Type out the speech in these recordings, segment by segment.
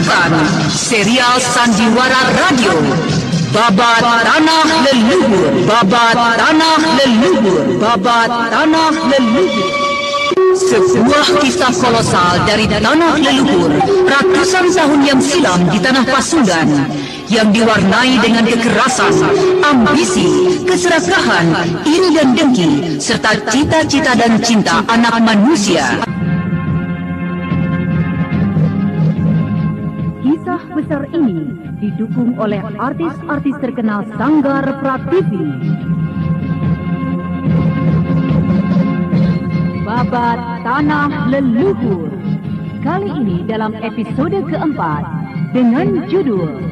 mempersembahkan serial Sandiwara Radio Babat Tanah Leluhur, Babat Tanah Leluhur, Babat Tanah Leluhur. Sebuah kisah kolosal dari tanah leluhur ratusan tahun yang silam di tanah Pasundan yang diwarnai dengan kekerasan, ambisi, keserakahan, iri dan dengki, serta cita-cita dan cinta anak manusia. Kisah besar ini didukung oleh artis-artis terkenal Sanggar Prativi. Babat Tanah Leluhur. Kali ini dalam episode keempat dengan judul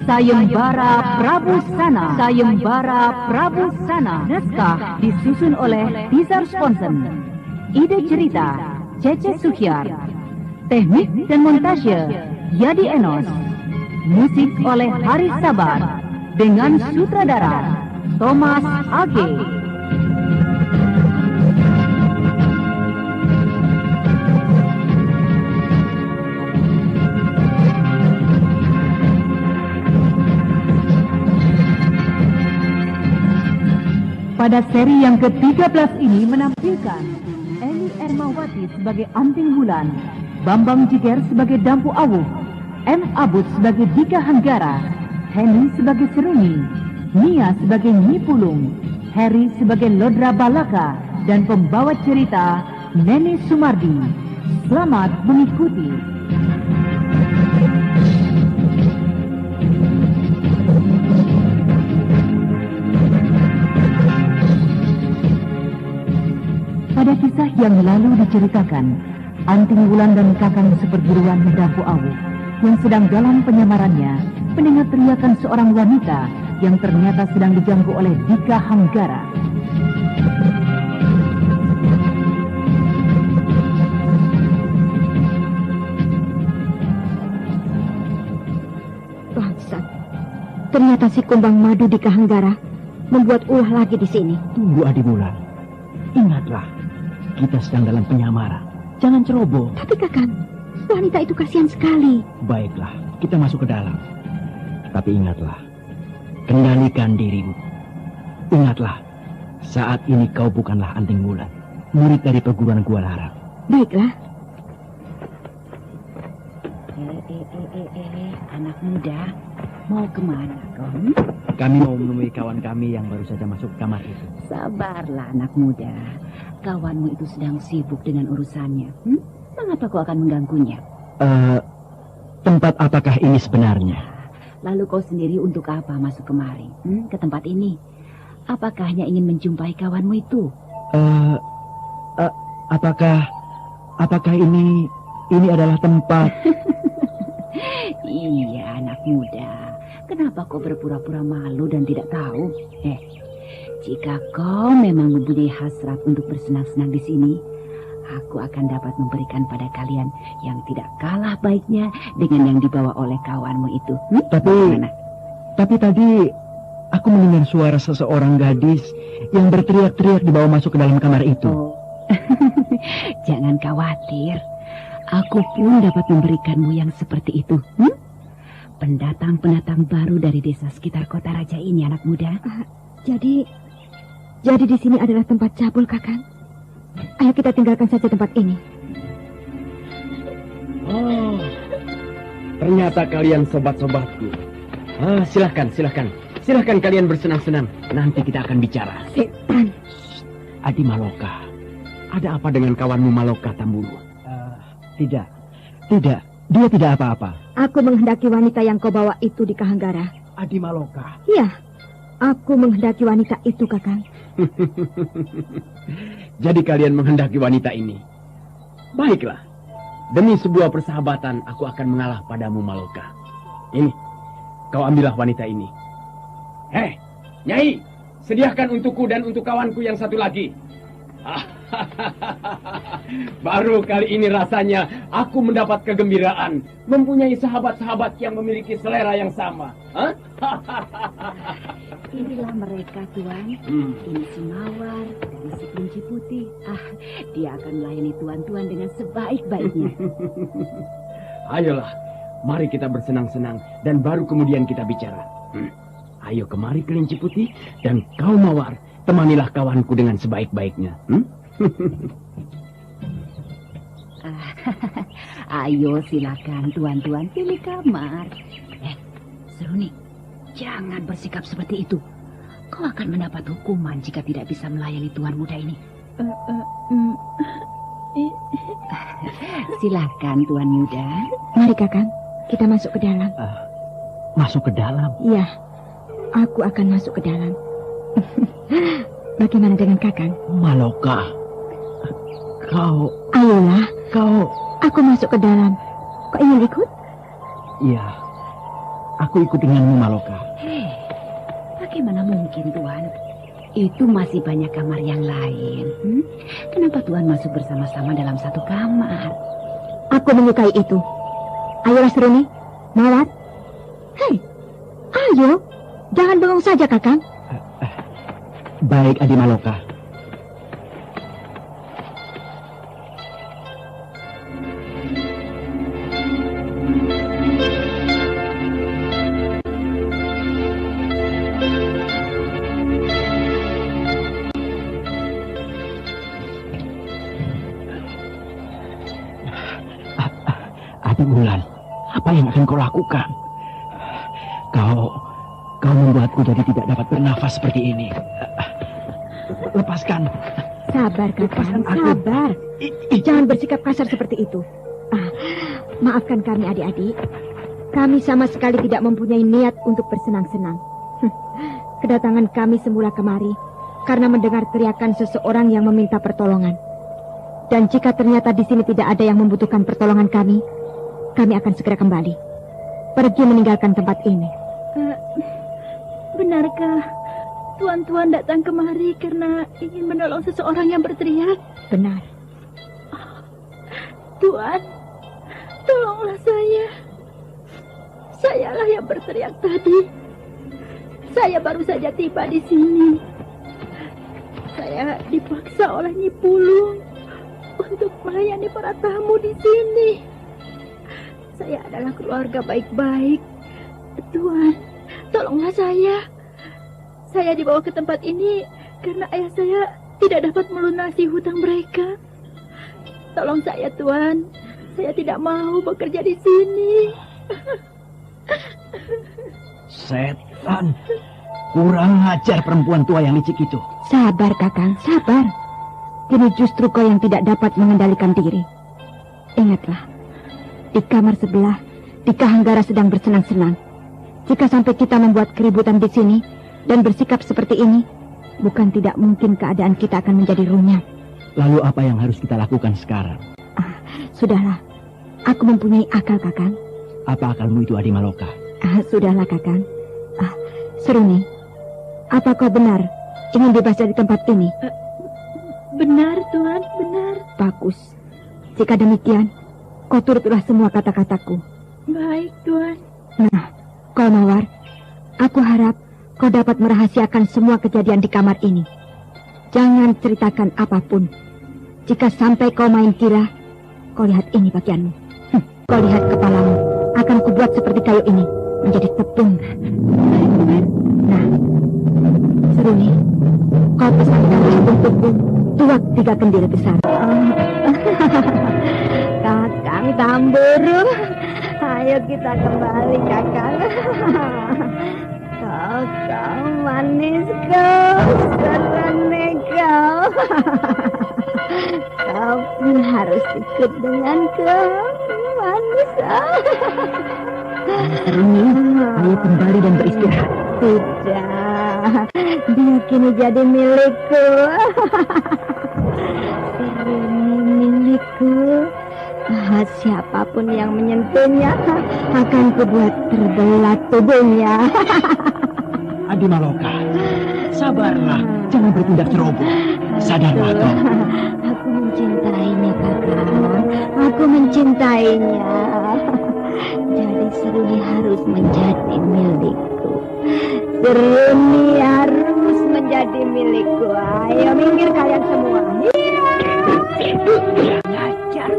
Sayembara Prabu Sana. Sayembara Prabu Sana. Naskah disusun oleh Tizar Sponsen. Ide cerita Cece Suhyar. Teknik dan montase Yadi Enos. Musik oleh Haris Sabar dengan sutradara Thomas Age. Pada seri yang ke-13 ini menampilkan Eli Ermawati sebagai Anting Wulan, Bambang Jiger sebagai Dampu Awuh, M. Abud sebagai Dika Hanggara, Henny sebagai Seruni, Nia sebagai Nyi Pulung, Harry sebagai Lodra Balaka, dan pembawa cerita Neni Sumardi. Selamat mengikuti. Pada kisah yang lalu diceritakan, Anting Wulan dan kakang seperguruan Dampu Awuh yang sedang dalam penyamarannya mendengar teriakan seorang wanita yang ternyata sedang diganggu oleh Dika Hanggara. Bangsat, ternyata si Kumbang Madu Dika Hanggara membuat ulah lagi di sini. Tunggu Adi Wulan, ingatlah kita sedang dalam penyamaran. Jangan ceroboh. Tapi kakang, wanita itu kasihan sekali. Baiklah, kita masuk ke dalam. Tapi ingatlah, kendalikan dirimu. Ingatlah, saat ini kau bukanlah Anting Wulan, murid dari perguruan Gua Larang. Baiklah. Anak muda, mau kemana kau? Kami mau menemui kawan kami yang baru saja masuk kamar itu. Sabarlah anak muda, kawanmu itu sedang sibuk dengan urusannya. Mengapa kau akan mengganggunya? Tempat apakah ini sebenarnya? Lalu kau sendiri untuk apa masuk kemari? Ke tempat ini? Apakah hanya ingin menjumpai kawanmu itu? Apakah ini adalah tempat? Iya anak muda, kenapa kau berpura-pura malu dan tidak tahu? Jika kau memang mempunyai hasrat untuk bersenang-senang di sini, aku akan dapat memberikan pada kalian yang tidak kalah baiknya dengan yang dibawa oleh kawanmu itu. Tapi tadi aku mendengar suara seseorang gadis yang berteriak-teriak dibawa masuk ke dalam kamar itu. Oh. Jangan khawatir, aku pun dapat memberikanmu yang seperti itu. Pendatang-pendatang baru dari desa sekitar kota raja ini, anak muda. Jadi di sini adalah tempat cabul, kakang. Ayo kita tinggalkan saja tempat ini. Oh, ternyata kalian sobat-sobatku. Silahkan kalian bersenang-senang. Nanti kita akan bicara. Setan. Adi Maloka, ada apa dengan kawanmu Maloka Tambulu? Tidak, dia tidak apa-apa. Aku menghendaki wanita yang kau bawa itu di Kahanggara. Adi Maloka. Iya, aku menghendaki wanita itu, kakang. Jadi kalian menghendaki wanita ini. Baiklah, demi sebuah persahabatan aku akan mengalah padamu Maloka. Ini, kau ambillah wanita ini. Nyai, sediakan untukku dan untuk kawanku yang satu lagi. Baru kali ini rasanya aku mendapat kegembiraan mempunyai sahabat-sahabat yang memiliki selera yang sama. Inilah mereka, Tuan. Ini si Mawar dan si Kelinci Putih. Dia akan melayani tuan-tuan dengan sebaik-baiknya. Ayolah, Mari kita bersenang-senang dan baru kemudian kita bicara. Ayo kemari kelinci putih dan kau Mawar, temanilah kawanku dengan sebaik-baiknya. Ayo silakan tuan-tuan pilih kamar. Seruni, jangan bersikap seperti itu. Kau akan mendapat hukuman jika tidak bisa melayani tuan muda ini. Silakan tuan muda. Mari Kakang, kita masuk ke dalam. Masuk ke dalam? Iya, aku akan masuk ke dalam. Bagaimana dengan Kakang? Maloka, kau... Ayolah, aku masuk ke dalam. Kau ingin ikut? Iya, aku ikut denganmu Maloka. Bagaimana mungkin tuan? Itu masih banyak kamar yang lain. Kenapa tuan masuk bersama-sama dalam satu kamar? Aku menyukai itu. Ayolah Seruni, Mawar. Hei, ayo. Jangan bengong saja, Kakang. Baik, Adi Maloka. Adi Wulan, apa yang akan kau lakukan? Kau membuatku jadi tidak dapat bernafas seperti ini. Lepaskan. Sabar, Kakang, sabar. Jangan bersikap kasar seperti itu. Maafkan kami, adik-adik. Kami sama sekali tidak mempunyai niat untuk bersenang-senang. Kedatangan kami semula kemari karena mendengar teriakan seseorang yang meminta pertolongan. Dan jika ternyata di sini tidak ada yang membutuhkan pertolongan kami akan segera kembali. Pergi meninggalkan tempat ini. Benarkah tuan-tuan datang kemari karena ingin menolong seseorang yang berteriak? Benar. Tuan, tolonglah saya. Sayalah yang berteriak tadi. Saya baru saja tiba di sini. Saya dipaksa oleh Nyi Pulung untuk melayani para tamu di sini. Saya adalah keluarga baik-baik. Tuan, tolonglah saya. Saya dibawa ke tempat ini karena ayah saya tidak dapat melunasi hutang mereka. Tolong saya, Tuan. Saya tidak mau bekerja di sini. Setan, kurang ajar perempuan tua yang licik itu. Sabar, Kakang, sabar. Kini justru kau yang tidak dapat mengendalikan diri. Ingatlah, di kamar sebelah, Tika Hanggara sedang bersenang-senang. Jika sampai kita membuat keributan di sini dan bersikap seperti ini, bukan tidak mungkin keadaan kita akan menjadi runyam. Lalu apa yang harus kita lakukan sekarang? Sudahlah, aku mempunyai akal, Kakang. Apa akalmu itu, Adi Maloka? Sudahlah, Kakang. Seruni, apa kau benar ingin bebas dari tempat ini? Benar, Tuan, benar. Bagus. Jika demikian, kau turutlah semua kata-kataku. Baik, Tuan. Nah, kau Mawar, aku harap kau dapat merahasiakan semua kejadian di kamar ini. Jangan ceritakan apapun. Jika sampai kau main gila, kau lihat ini bagianmu. Kau lihat kepalamu. Akan kubuat seperti kayu ini, menjadi tepung. Nah, Seruni, kau pesankan untukku tuak 3 kendil besar. Kakang Tamburu, ayo kita kembali, Kakang. Kau manis kau, serene kau. Kau pun harus ikut denganku, manis. Seruni, ayo kembali dan beristirahat. Tidak, dia kini jadi milikku. Seruni milikku. Siapapun yang menyentuhnya akan kubuat terbelah tubuhnya. Adi Maloka, sabarlah, jangan bertindak ceroboh. Sadarlah kau. Aku mencintainya, Kakang. Aku mencintainya. Jadi Seruni harus menjadi milikku. Seruni harus menjadi milikku. Ayo minggir kalian semua. Ngajar.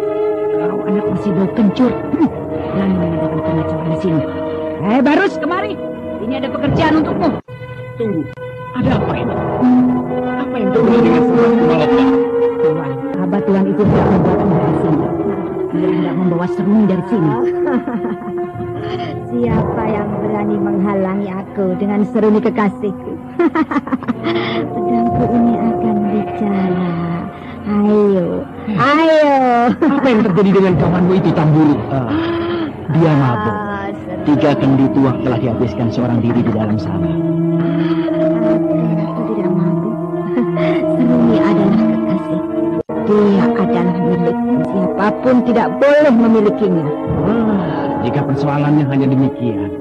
Kau anak masih bau kencur. berani mengadakan pengacauan di sini. Barus, kemari. Ini ada pekerjaan untukmu. Tunggu, ada apa ini? Apa yang terjadi dengan seruanku, Malota? Tuan, abah Tuan itu tidak membuatmu dari sini. Dia hendak membawa Seruni dari sini. Siapa yang berani menghalangi aku dengan Seruni kekasihku? Pedangku ini akan bicara. Ayo, ayo. Apa yang terjadi dengan kawanmu itu, Tamburu? Dia mabuk. 3 kendi tuak telah dihabiskan seorang diri di dalam sana. Aku tidak mabuk. Seruni adalah kekasih. Dia adalah milikku. Siapapun tidak boleh memilikinya. Jika persoalannya hanya demikian,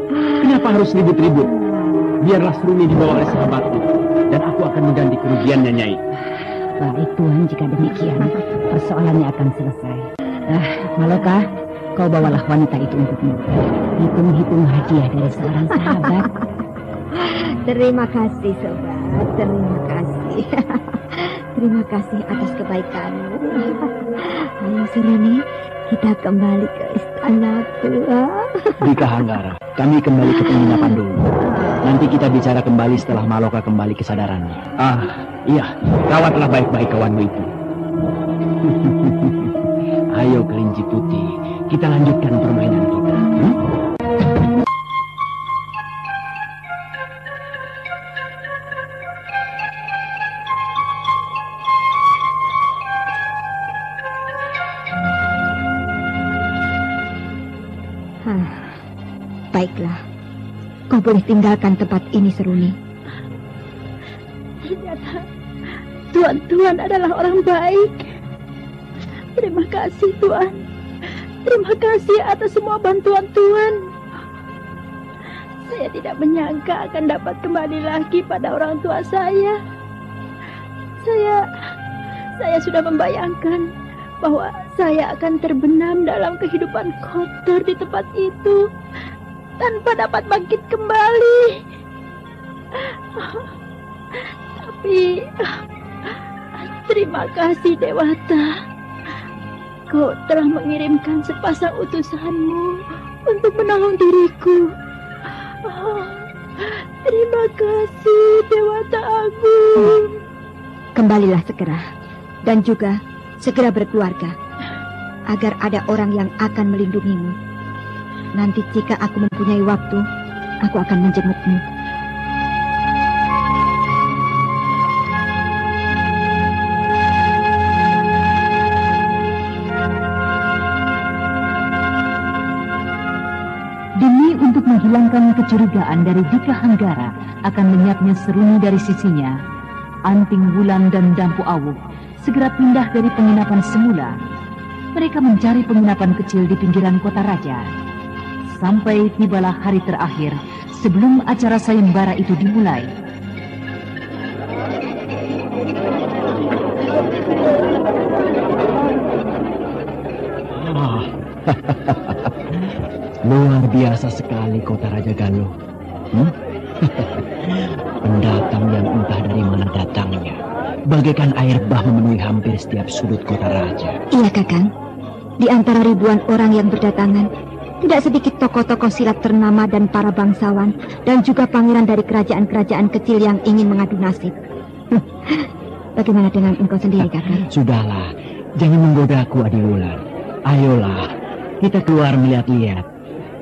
kenapa harus ribut-ribut? Biarlah Seruni dibawa oleh sahabatku, dan aku akan mengganti kerugiannya, Nyai. Baik Tuan, jika demikian persoalannya akan selesai. Maloka, kau bawalah wanita itu untukmu. Hitung-hitung hadiah dari seorang sahabat. Terima kasih, sobat. Terima kasih. Terima kasih atas kebaikanmu. Ayo Seruni, kita kembali ke istanaku. Di Kahanggara, kami kembali ke penginapan dulu. Nanti kita bicara kembali setelah Maloka kembali kesadarannya. Iya, rawatlah baik-baik kawanmu itu. Ayo kelinci putih, kita lanjutkan permainan kita. Baiklah, kau boleh tinggalkan tempat ini, Seruni. Ternyata Tuan adalah orang baik. Terima kasih Tuan. Terima kasih atas semua bantuan Tuan. Saya tidak menyangka akan dapat kembali lagi pada orang tua saya. Saya sudah membayangkan bahwa saya akan terbenam dalam kehidupan kotor di tempat itu tanpa dapat bangkit kembali. Tapi terima kasih Dewata. Kau telah mengirimkan sepasang utusanmu untuk menolong diriku. Terima kasih Dewata Agung. Kembalilah segera, dan juga segera berkeluarga, agar ada orang yang akan melindungimu. Nanti jika aku mempunyai waktu, aku akan menjengukmu. Demi untuk menghilangkan kecurigaan dari Dika Hanggara akan lenyapnya Seruni dari sisinya, Anting Wulan dan Dampu Awuh segera pindah dari penginapan semula. Mereka mencari penginapan kecil di pinggiran kota raja. Sampai tibalah hari terakhir sebelum acara sayembara itu dimulai. Luar biasa sekali kota Raja Galuh. Pendatang yang entah dari mana datangnya, bagaikan air bah memenuhi hampir setiap sudut kota raja. Iya, Kakang. Di antara ribuan orang yang berdatangan, tidak sedikit tokoh-tokoh silat ternama dan para bangsawan, dan juga pangeran dari kerajaan-kerajaan kecil yang ingin mengadu nasib. Bagaimana dengan engkau sendiri, Kakang? Sudahlah, jangan menggodaku, Adi Wulan. Ayolah, kita keluar melihat-lihat.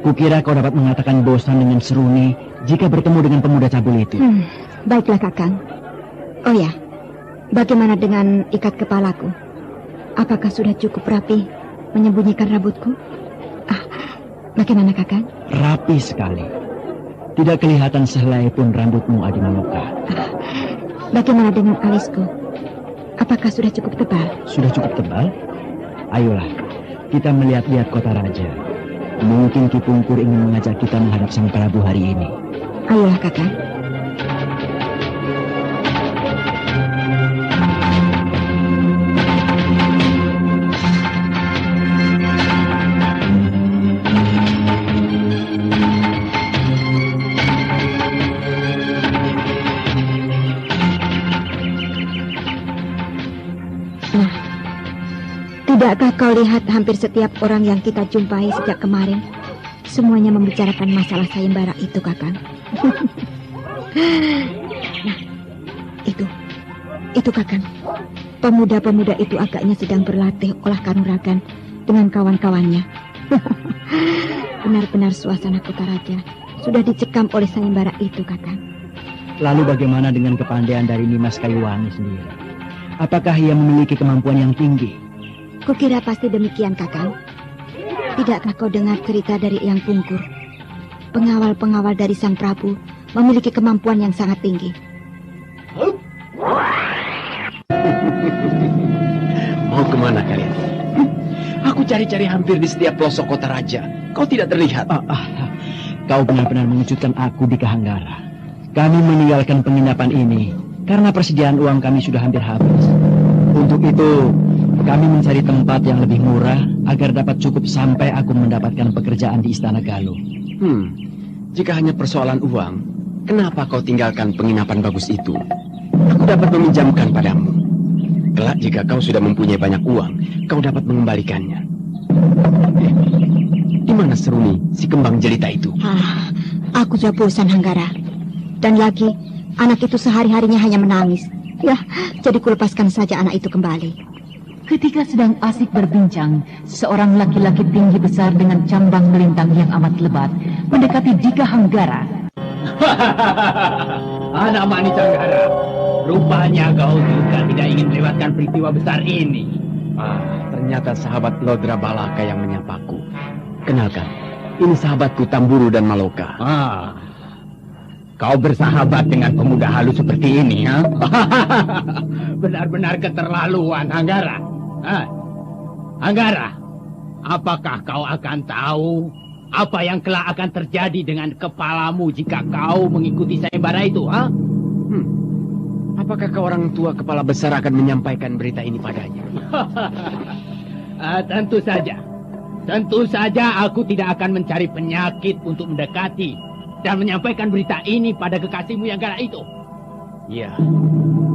Kukira kau dapat mengatakan bosan dengan Seruni jika bertemu dengan pemuda cabul itu. Baiklah, Kakang. Oh ya, bagaimana dengan ikat kepalaku? Apakah sudah cukup rapi menyembunyikan rambutku? Bagaimana, Kakang? Rapi sekali. Tidak kelihatan sehelai pun rambutmu, Adi Maloka. Bagaimana dengan alisku? Apakah sudah cukup tebal? Sudah cukup tebal? Ayolah, kita melihat-lihat kota raja. Mungkin Ki Pungkur ingin mengajak kita menghadap Sang Prabu hari ini. Ayolah, Kakang. Tidakkah kau lihat hampir setiap orang yang kita jumpai sejak kemarin semuanya membicarakan masalah sayembara itu, Kakang. Nah, itu Kakang. Pemuda-pemuda itu agaknya sedang berlatih olah kanuragan dengan kawan-kawannya. Benar-benar suasana kota raja sudah dicekam oleh sayembara itu, Kakang. Lalu bagaimana dengan kepandaian dari Nimas Kayuwangi sendiri? Apakah ia memiliki kemampuan yang tinggi? Kukira pasti demikian, Kakang. Tidakkah kau dengar cerita dari Eyang Pungkur? Pengawal-pengawal dari Sang Prabu memiliki kemampuan yang sangat tinggi. Mau kemana kalian? Aku cari-cari hampir di setiap pelosok kota raja. Kau tidak terlihat. Kau benar-benar mengejutkan aku di Kahanggara. Kami meninggalkan penginapan ini karena persediaan uang kami sudah hampir habis. Untuk itu, kami mencari tempat yang lebih murah agar dapat cukup sampai aku mendapatkan pekerjaan di Istana Galuh. Jika hanya persoalan uang, kenapa kau tinggalkan penginapan bagus itu? Aku dapat meminjamkan padamu. Kelak jika kau sudah mempunyai banyak uang, kau dapat mengembalikannya. Di mana Seruni, si kembang jelita itu? Aku sudah bosan, Hanggara. Dan lagi, anak itu sehari-harinya hanya menangis. Ya, jadi kulepaskan saja anak itu kembali. Ketika sedang asik berbincang, seorang laki-laki tinggi besar dengan cambang melintang yang amat lebat mendekati Dika Hanggara. Anak manis Hanggara, rupanya kau juga tidak ingin melewatkan peristiwa besar ini. Ternyata sahabat Lodra Balaka yang menyapaku. Kenalkan, ini sahabatku Tamburu dan Maloka. Kau bersahabat dengan pemuda halus seperti ini, ha? Benar-benar keterlaluan, Hanggara. Hanggara, apakah kau akan tahu apa yang kelak akan terjadi dengan kepalamu jika kau mengikuti sayembara itu, ha? Apakah kau orang tua kepala besar akan menyampaikan berita ini padanya? Tentu saja. Tentu saja aku tidak akan mencari penyakit untuk mendekati dan menyampaikan berita ini pada kekasihmu yang galak itu. Ya,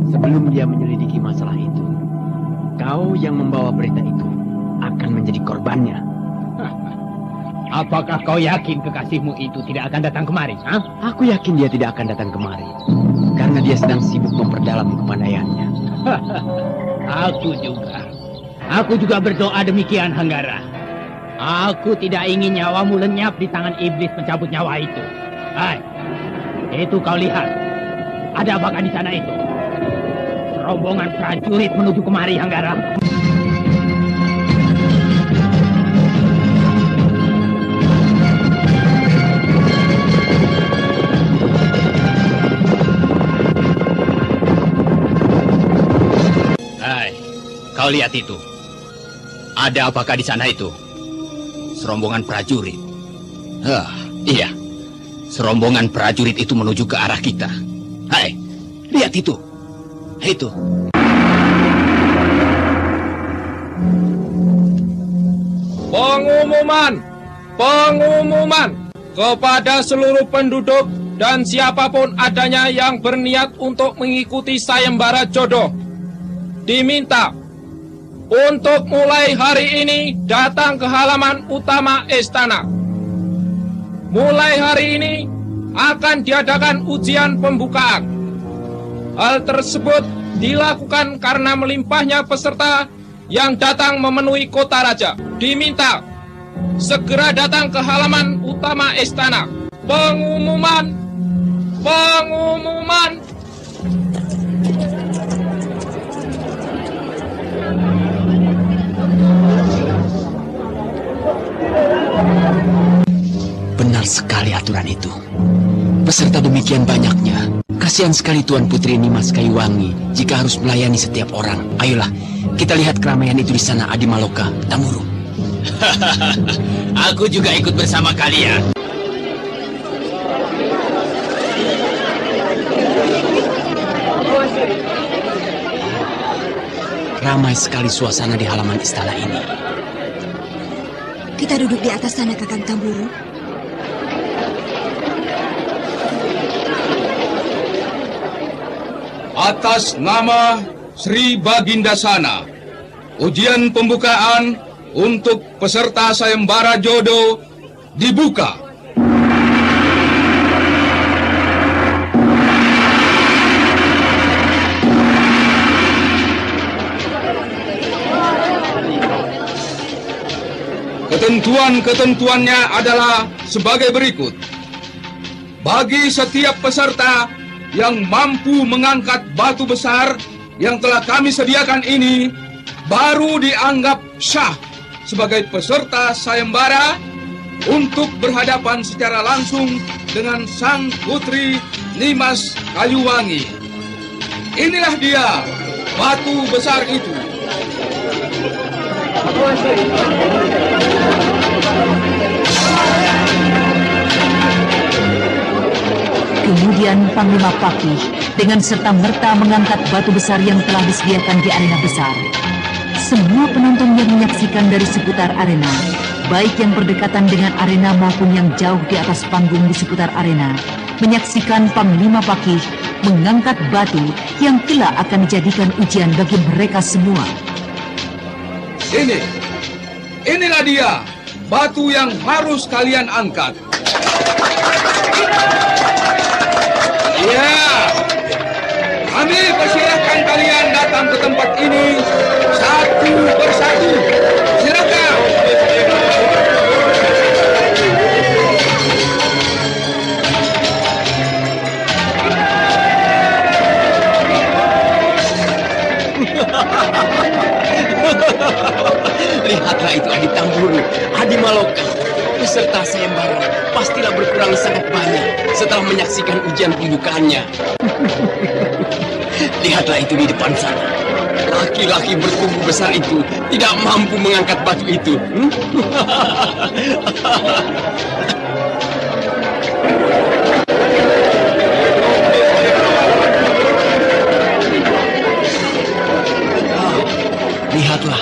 sebelum dia menyelidiki masalah itu, kau yang membawa berita itu akan menjadi korbannya. Apakah kau yakin kekasihmu itu tidak akan datang kemari? Ha? Aku yakin dia tidak akan datang kemari, karena dia sedang sibuk memperdalam kepandaiannya. Aku juga berdoa demikian, Hanggara. Aku tidak ingin nyawamu lenyap di tangan iblis pencabut nyawa itu. Hai, itu kau lihat. Ada apakah di sana itu? Rombongan prajurit menuju kemari, Hanggara. Hai, kau lihat itu. Ada apakah di sana itu? Serombongan prajurit. Iya. Serombongan prajurit itu menuju ke arah kita. Hai, lihat itu. Itu. Pengumuman kepada seluruh penduduk dan siapapun adanya yang berniat untuk mengikuti sayembara jodoh. Diminta untuk mulai hari ini datang ke halaman utama istana. Mulai hari ini akan diadakan ujian pembukaan. Hal tersebut dilakukan karena melimpahnya peserta yang datang memenuhi kota raja. Diminta segera datang ke halaman utama istana. Pengumuman. Benar sekali aturan itu. Peserta demikian banyaknya. Kasihan sekali Tuan Putri Nimas Kayuwangi jika harus melayani setiap orang. Ayolah, kita lihat keramaian itu di sana, Adi Maloka, Tamburu. Aku juga ikut bersama kalian. Ramai sekali suasana di halaman istana ini. Kita duduk di atas sana, Kakang Tamburu. Atas nama Sri Bagindasana, ujian pembukaan untuk peserta sayembara jodoh dibuka. Ketentuan-ketentuannya adalah sebagai berikut. Bagi setiap peserta yang mampu mengangkat batu besar yang telah kami sediakan ini, baru dianggap syah sebagai peserta sayembara untuk berhadapan secara langsung dengan Sang Putri Nimas Kayuwangi. Inilah dia, batu besar itu. Kemudian Panglima Pakih dengan serta-merta mengangkat batu besar yang telah disediakan di arena besar. Semua penonton yang menyaksikan dari seputar arena, baik yang berdekatan dengan arena maupun yang jauh di atas panggung di seputar arena, menyaksikan Panglima Pakih mengangkat batu yang kelak akan dijadikan ujian bagi mereka semua. Inilah dia, batu yang harus kalian angkat. Ya, kami persilahkan kalian datang ke tempat ini satu persatu. Silakan. Lihatlah itu Adi Tamburu, Adi Maloka. Peserta sayembara pastilah berkurang sangat banyak setelah menyaksikan ujian pembukaannya. Lihatlah itu di depan sana. Laki-laki bertubuh besar itu tidak mampu mengangkat batu itu. Lihatlah,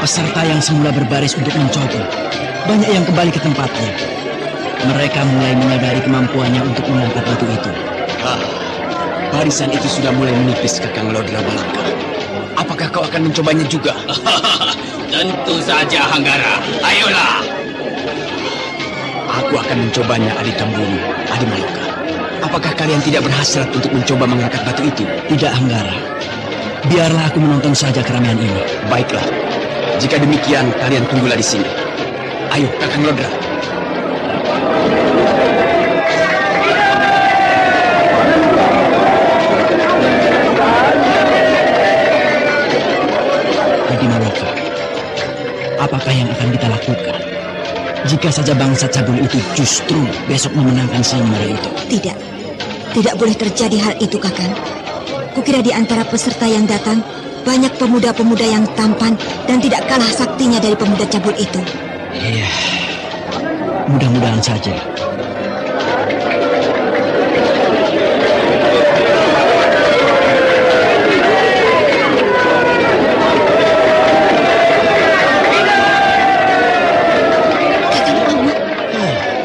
peserta yang semula berbaris untuk mencoba, banyak yang kembali ke tempatnya. Mereka mulai menyadari kemampuannya untuk mengangkat batu itu. Barisan itu sudah mulai menipis, Kakang Lodra Balaka. Apakah kau akan mencobanya juga? Tentu saja, Hanggara. Ayolah. Aku akan mencobanya, Adi Tamburu, Adi Maloka. Apakah kalian tidak berhasrat untuk mencoba mengangkat batu itu? Tidak, Hanggara. Biarlah aku menonton saja keramaian ini. Baiklah. Jika demikian, kalian tunggulah di sini. Ayo, Kakang Lodra. Adi Maloka, apakah yang akan kita lakukan jika saja bangsa cabul itu justru besok memenangkan sayembara itu? Tidak boleh terjadi hal itu, Kakang. Kukira di antara peserta yang datang banyak pemuda-pemuda yang tampan dan tidak kalah saktinya dari pemuda cabul itu. Iya, mudah-mudahan saja.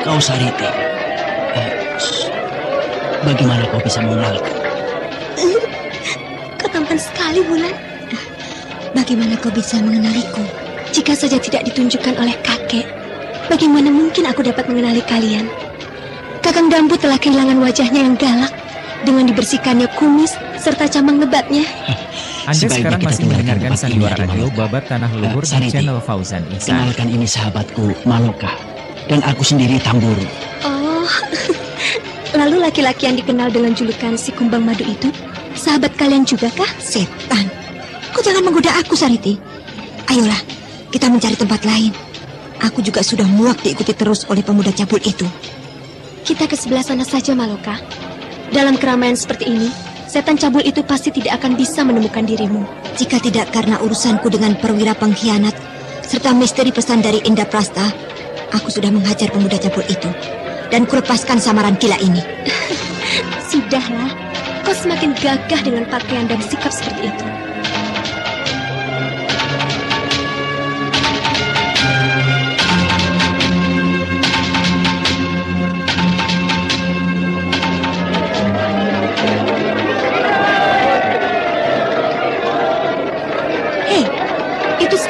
Kau Sariti, bagaimana kau bisa mengenalku? Kau tampan sekali, Wulan. Bagaimana kau bisa mengenaliku? Jika saja tidak ditunjukkan oleh kakek, bagaimana mungkin aku dapat mengenali kalian? Kakang Dambu telah kehilangan wajahnya yang galak dengan dibersihkannya kumis serta camang lebatnya. Anda sekarang masih mendengarkan Sandiwara Radio Babat Tanah Luhur di channel Fauzan Ihsan. Kenalkan, ini sahabatku Maloka dan aku sendiri Tamburu. Oh, lalu laki-laki yang dikenal dengan julukan si Kumbang Madu itu sahabat kalian juga kah? Setan, kau jangan menggoda aku, Sariti. Ayolah, kita mencari tempat lain. Aku juga sudah muak diikuti terus oleh pemuda cabul itu. Kita ke sebelah sana saja, Maloka. Dalam keramaian seperti ini, setan cabul itu pasti tidak akan bisa menemukan dirimu. Jika tidak karena urusanku dengan perwira pengkhianat serta misteri pesan dari Indraprasta, aku sudah menghajar pemuda cabul itu dan kulepaskan samaran gila ini. Sudahlah, kau semakin gagah dengan pakaian dan sikap seperti itu.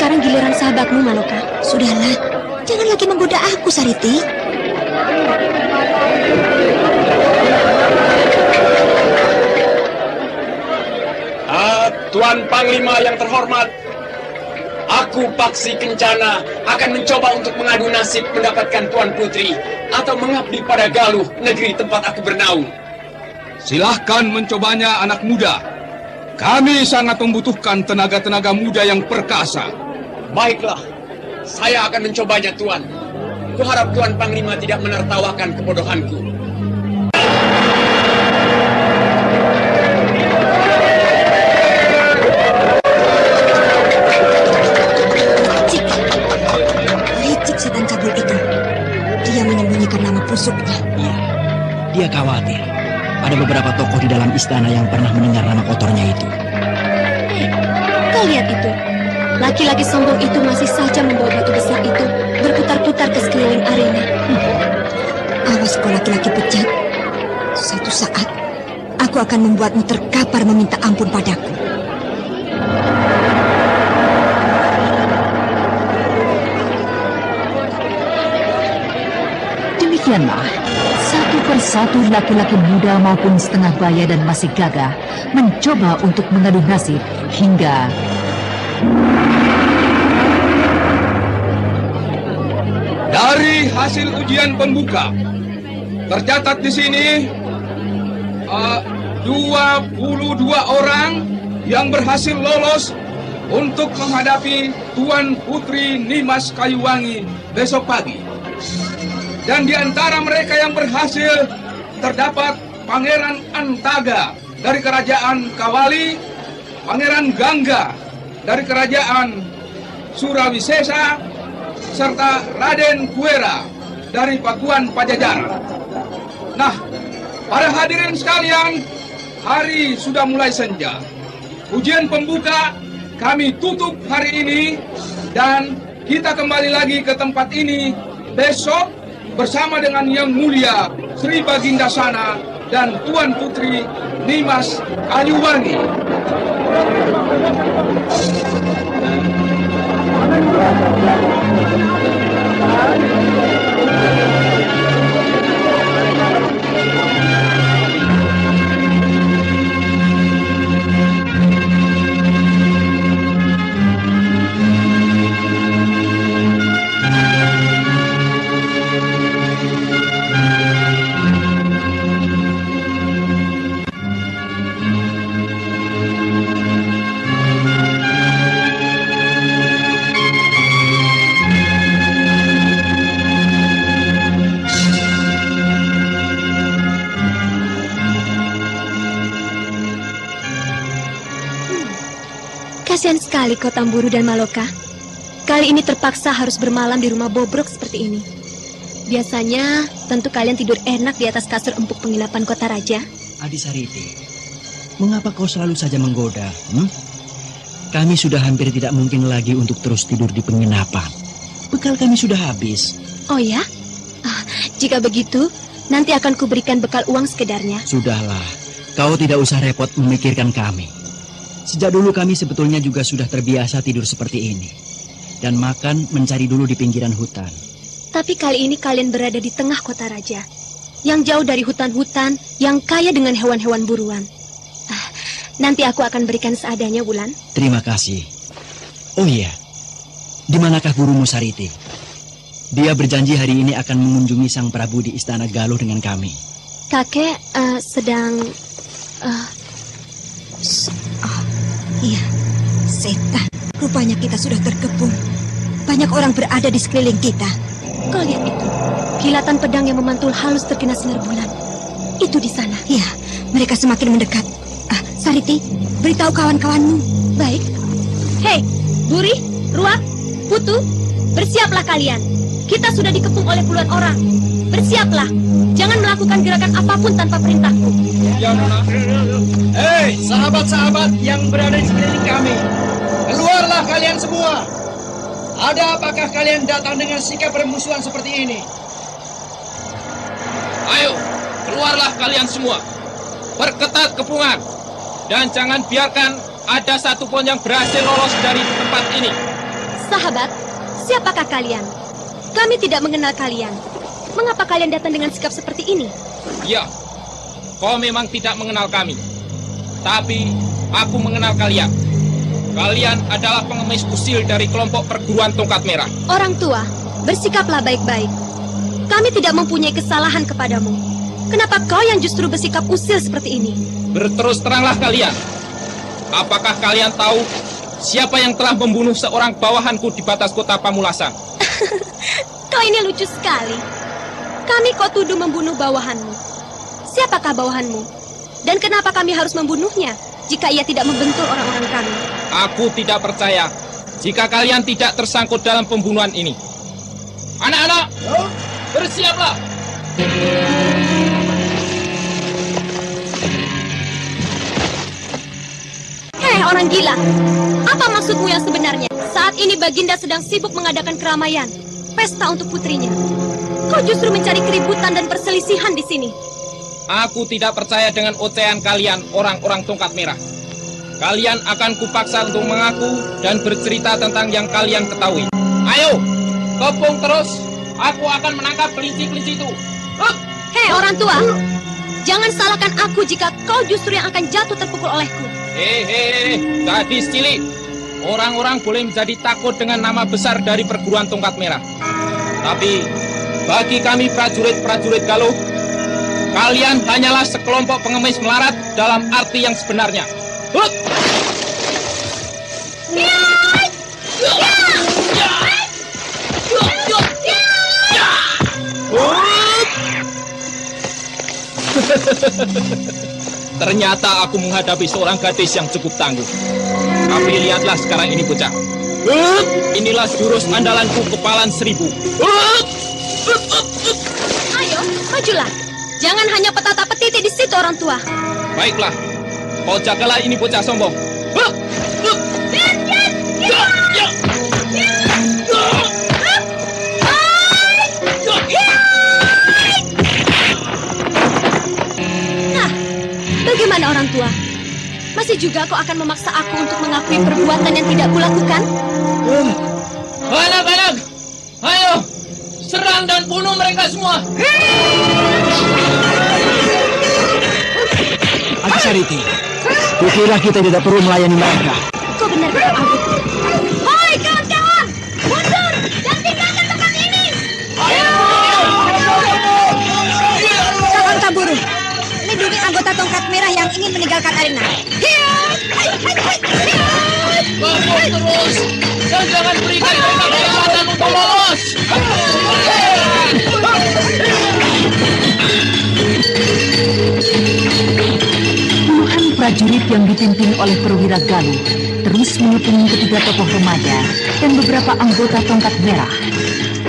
Sekarang giliran sahabatmu, Maloka. Sudahlah, jangan lagi menggoda aku, Sariti. Tuan Panglima yang terhormat, aku Paksi Kencana akan mencoba untuk mengadu nasib mendapatkan Tuan Putri atau mengabdi pada Galuh, negeri tempat aku bernaung. Silahkan mencobanya, anak muda. Kami sangat membutuhkan tenaga-tenaga muda yang perkasa. Baiklah, saya akan mencobanya, Tuan. Kuharap Tuan Panglima tidak menertawakan kebodohanku. Licik setan cabul itu. Dia menyembunyikan nama pusuknya. Iya, dia khawatir. Ada beberapa tokoh di dalam istana yang pernah mendengar nama kotornya itu. Kau lihat itu. Laki-laki sombong itu masih saja membawa batu besar itu berputar-putar ke sekeliling arena. Awas kau laki-laki bejat. Suatu saat, aku akan membuatmu terkapar meminta ampun padaku. Demikianlah, satu persatu laki-laki muda maupun setengah baya dan masih gagah mencoba untuk mengadu nasib hingga dari hasil ujian pembuka tercatat di sini 22 orang yang berhasil lolos untuk menghadapi Tuan Putri Nimas Kayuwangi besok pagi. Dan di antara mereka yang berhasil terdapat Pangeran Antaga dari Kerajaan Kawali, Pangeran Gangga dari Kerajaan Surawisesa, serta Raden Kuera dari Pakuan Pajajaran. Nah, para hadirin sekalian, hari sudah mulai senja. Ujian pembuka kami tutup hari ini dan kita kembali lagi ke tempat ini besok bersama dengan Yang Mulia Sri Baginda Sana dan Tuan Putri Nimas Kayuwangi. Kasihan sekali kau Tamburu dan Maloka. Kali ini terpaksa harus bermalam di rumah bobrok seperti ini. Biasanya tentu kalian tidur enak di atas kasur empuk penginapan kota raja. Adisariti, mengapa kau selalu saja menggoda? Kami sudah hampir tidak mungkin lagi untuk terus tidur di penginapan. Bekal kami sudah habis. Oh ya? Jika begitu, nanti akan kuberikan bekal uang sekedarnya. Sudahlah, kau tidak usah repot memikirkan kami. Sejak dulu kami sebetulnya juga sudah terbiasa tidur seperti ini. Dan makan mencari dulu di pinggiran hutan. Tapi kali ini kalian berada di tengah kota raja. Yang jauh dari hutan-hutan, yang kaya dengan hewan-hewan buruan. Nanti aku akan berikan seadanya, Wulan. Terima kasih. Oh iya, di manakah gurumu Sariti? Dia berjanji hari ini akan mengunjungi Sang Prabu di Istana Galuh dengan kami. Kakek sedang... Iya, setan. Rupanya kita sudah terkepung. Banyak orang berada di sekeliling kita. Kau lihat itu. Kilatan pedang yang memantul halus terkena sinar bulan. Itu di sana. Iya, mereka semakin mendekat. Sariti, beritahu kawan-kawanmu. Baik. Hei, Buri, Ruak, Putu, bersiaplah kalian. Kita sudah dikepung oleh puluhan orang. Bersiaplah. Jangan melakukan gerakan apapun tanpa perintahku. Ya, Nona. Hei, sahabat-sahabat yang berada di sekeliling kami. Keluarlah kalian semua. Ada apakah kalian datang dengan sikap permusuhan seperti ini? Ayo, keluarlah kalian semua. Perketat kepungan. Dan jangan biarkan ada satupun yang berhasil lolos dari tempat ini. Sahabat, siapakah kalian? Kami tidak mengenal kalian. Mengapa kalian datang dengan sikap seperti ini? Ya, kau memang tidak mengenal kami. Tapi aku mengenal kalian. Kalian adalah pengemis usil dari kelompok perguruan tongkat merah. Orang tua, bersikaplah baik-baik. Kami tidak mempunyai kesalahan kepadamu. Kenapa kau yang justru bersikap usil seperti ini? Berterus teranglah kalian. Apakah kalian tahu siapa yang telah membunuh seorang bawahanku di batas kota Pamulasan? Kau ini lucu sekali. Kami kau tuduh membunuh bawahanmu. Siapakah bawahanmu? Dan kenapa kami harus membunuhnya jika ia tidak membentur orang-orang kami? Aku tidak percaya jika kalian tidak tersangkut dalam pembunuhan ini. Anak-anak, bersiaplah. Hei orang gila, apa maksudmu yang sebenarnya? Saat ini Baginda sedang sibuk mengadakan keramaian, pesta untuk putrinya. Kau justru mencari keributan dan perselisihan di sini. Aku tidak percaya dengan ocehan kalian, orang-orang tongkat merah. Kalian akan kupaksa untuk mengaku dan bercerita tentang yang kalian ketahui. Ayo, kepung terus. Aku akan menangkap kelinci-kelinci itu. Hei orang tua, jangan salahkan aku jika kau justru yang akan jatuh terpukul olehku. Hehehe, gadis cilik. Orang-orang boleh menjadi takut dengan nama besar dari perguruan tongkat merah. Tapi bagi kami prajurit-prajurit Galuh, kalian hanyalah sekelompok pengemis melarat dalam arti yang sebenarnya. Ternyata aku menghadapi seorang gadis yang cukup tangguh. Tapi lihatlah sekarang ini bocah. Inilah jurus andalanku kepalan 1000. Ayo, majulah. Jangan hanya petata petiti di situ orang tua. Baiklah, kau jagalah ini bocah sombong. Bagaimana orang tua? Masih juga kau akan memaksa aku untuk mengakui perbuatan yang tidak kulakukan? Anak-anak, ayo, serang dan bunuh mereka semua. Agisariti, kukira kita tidak perlu melayani mereka. Kau benar-benar Agut. Hoi kawan-kawan, mundur dan tinggalkan tempat ini. Kakang Tamburu, lindungi anggota tongkat merah yang ingin meninggalkan arena. Bagus terus, dan jangan berikan mereka kesempatan untuk lolos. Puluhan prajurit yang dipimpin oleh perwira Galuh terus mengepung ketiga tokoh remaja dan beberapa anggota tongkat merah.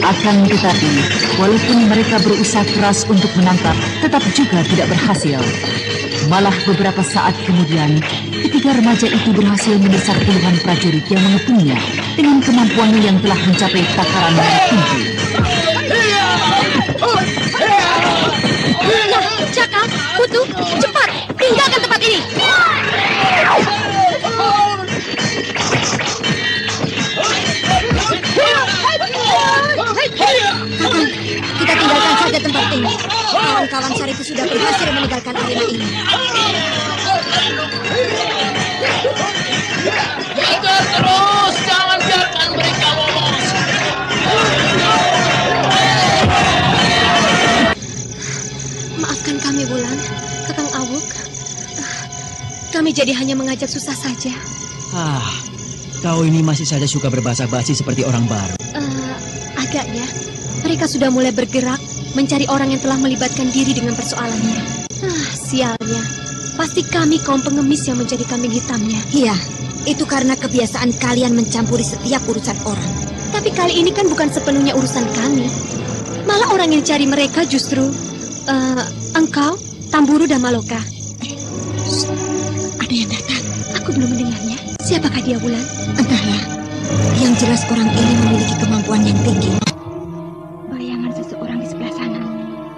Akan tetapi, walaupun mereka berusaha keras untuk menangkap, tetap juga tidak berhasil. Malah beberapa saat kemudian, ketiga remaja itu berhasil mendesak puluhan prajurit yang mengepungnya dengan kemampuannya yang telah mencapai takaran yang tinggi. Nah, Caka, Putu, cepat, tinggalkan tempat ini. Kita tinggalkan saja tempat ini. Kawan-kawan Sarifu sudah berhasil meninggalkan arena ini. Jaga terus, jangan biarkan mereka lolos. Maafkan kami, Wulan, Kakang Awuk. Kami jadi hanya mengajak susah saja. Kau ini masih saja suka berbahasa basi seperti orang baru. Agaknya. Mereka sudah mulai bergerak mencari orang yang telah melibatkan diri dengan persoalannya. Sialnya. Pasti kami kaum pengemis yang menjadi kambing hitamnya. Iya, itu karena kebiasaan kalian mencampuri setiap urusan orang. Tapi kali ini kan bukan sepenuhnya urusan kami. Malah orang yang cari mereka justru engkau, Tamburu dan Maloka. Ada yang datang. Aku belum mendengarnya. Siapakah dia, Wulan? Entahlah. Yang jelas orang ini memiliki kemampuan yang tinggi. Bayangan seseorang di sebelah sana.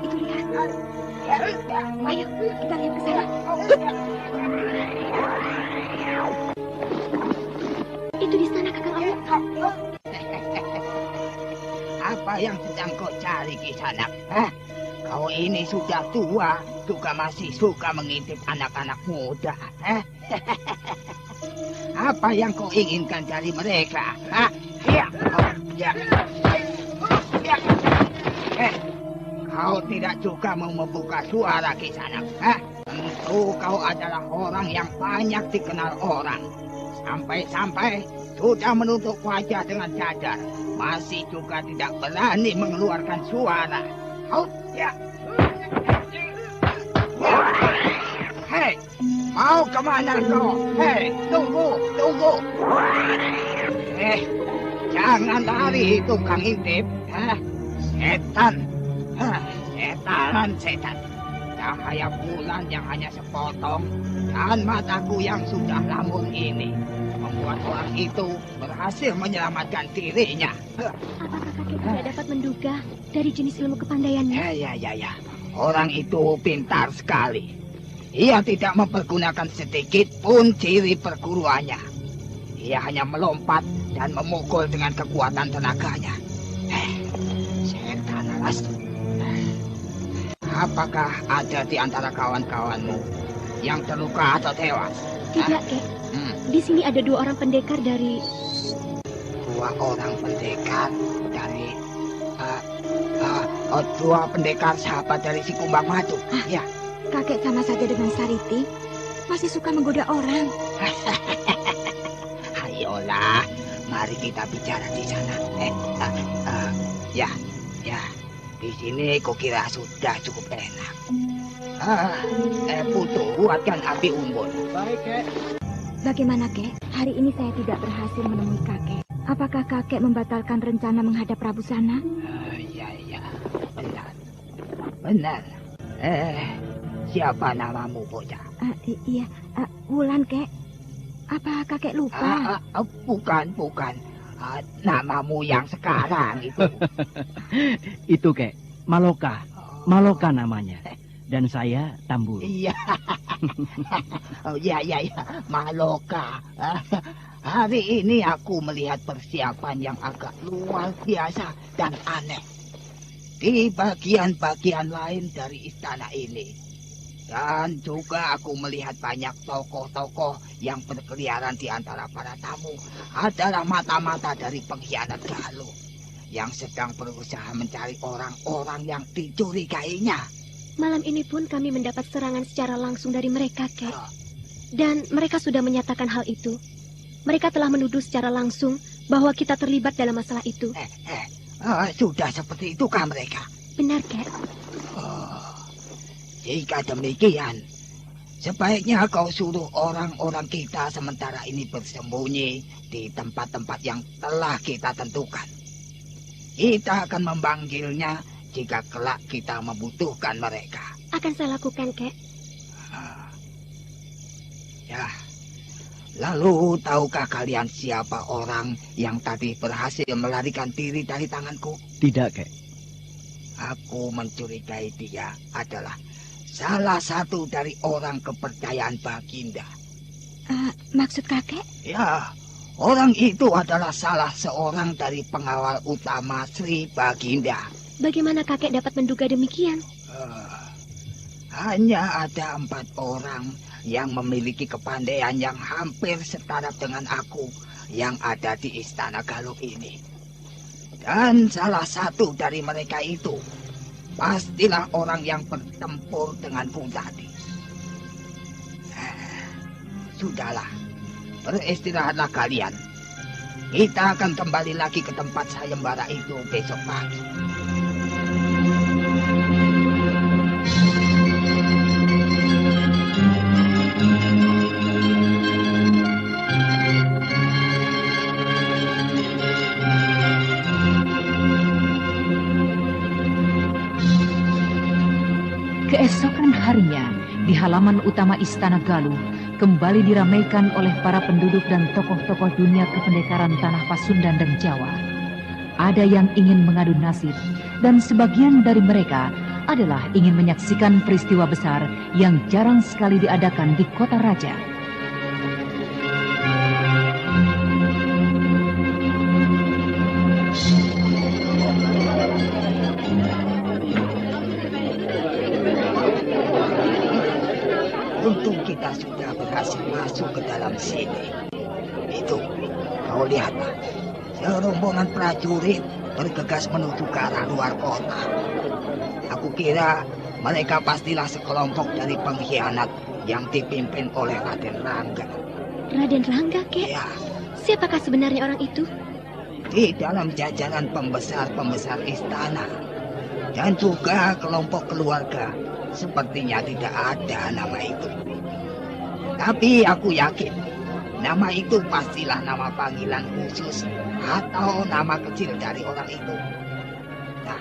Itu lihat. Ayo, kita lihat ke sana. Itu di sana, Kakang Awuk. Apa yang sedang kau cari, Kisanak? Kau ini sudah tua, juga masih suka mengintip anak-anak muda. Apa yang kau inginkan dari mereka? Ya. Ya. Ya. Kau tidak juga mau membuka suara Kisanak. Tentu kau adalah orang yang banyak dikenal orang. Sampai-sampai sudah menutup wajah dengan cadar, masih juga tidak berani mengeluarkan suara. Ya. Hei, mau kemana kau? Hei, tunggu. Jangan lari, tukang intip. Setan. Setan. Cahaya bulan yang hanya sepotong dan mataku yang sudah lamun ini membuat orang itu berhasil menyelamatkan dirinya. Apakah kakek tidak dapat menduga dari jenis ilmu kepandaiannya? Ya. Orang itu pintar sekali. Ia tidak mempergunakan sedikit pun ciri perguruannya. Ia hanya melompat dan memukul dengan kekuatan tenaganya. Setan alas. Apakah ada di antara kawan-kawanmu yang terluka atau tewas? Tidak, Kek. Di sini ada 2 orang pendekar dari... 2 orang pendekar dari... 2 pendekar sahabat dari si Kumbang Madu. Ya. Kakek sama saja dengan Sariti. Masih suka menggoda orang. Ayolah, mari kita bicara di sana. Ya. Di sini kukira sudah cukup enak. Putu, buatkan api unggun. Baik, Kek. Bagaimana, Kek? Hari ini saya tidak berhasil menemui kakek. Apakah kakek membatalkan rencana menghadap Prabu Sana? Ya. Benar. Siapa namamu, bocah? Iya, Wulan, Kek. Apa kakek lupa? Bukan. Namamu yang sekarang itu. Itu, Kek. Maloka namanya. Dan saya Tambul. Iya. Ya. Maloka. Hari ini aku melihat persiapan yang agak luar biasa dan aneh di bagian-bagian lain dari istana ini. Dan juga aku melihat banyak tokoh-tokoh yang berkeliaran di antara para tamu adalah mata-mata dari pengkhianat Galuh yang sedang berusaha mencari orang-orang yang dicurigainya. Malam ini pun kami mendapat serangan secara langsung dari mereka, Kek. Dan mereka sudah menyatakan hal itu. Mereka telah menuduh secara langsung bahwa kita terlibat dalam masalah itu. Sudah seperti itukah mereka? Benar, Kek. Jika demikian, sebaiknya kau suruh orang-orang kita sementara ini bersembunyi di tempat-tempat yang telah kita tentukan. Kita akan memanggilnya jika kelak kita membutuhkan mereka. Akan saya lakukan, Kek. Ya. Lalu, tahukah kalian siapa orang yang tadi berhasil melarikan diri dari tanganku? Tidak, Kek. Aku mencurigai dia adalah salah satu dari orang kepercayaan Baginda. Maksud kakek? Ya, orang itu adalah salah seorang dari pengawal utama Sri Baginda. Bagaimana kakek dapat menduga demikian? Hanya ada 4 orang yang memiliki kepandaian yang hampir setara dengan aku yang ada di Istana Galuh ini. Dan salah satu dari mereka itu pastilah orang yang bertempur denganku tadi. Sudahlah, beristirahatlah kalian. Kita akan kembali lagi ke tempat sayembara itu besok pagi. Keesokan harinya, di halaman utama Istana Galuh, kembali diramaikan oleh para penduduk dan tokoh-tokoh dunia kependekaran tanah Pasundan dan Jawa. Ada yang ingin mengadu nasib, dan sebagian dari mereka adalah ingin menyaksikan peristiwa besar yang jarang sekali diadakan di kota raja. kita sudah berhasil masuk ke dalam sini. Itu, kau lihatlah, serombongan prajurit bergegas menuju ke arah luar kota. Aku kira mereka pastilah sekelompok dari pengkhianat yang dipimpin oleh Raden Rangga. Raden Rangga, Kek? Ya. Siapakah sebenarnya orang itu? Di dalam jajaran pembesar-pembesar istana. Dan juga kelompok keluarga. Sepertinya tidak ada nama itu. Tapi aku yakin, nama itu pastilah nama panggilan khusus atau nama kecil dari orang itu. Nah,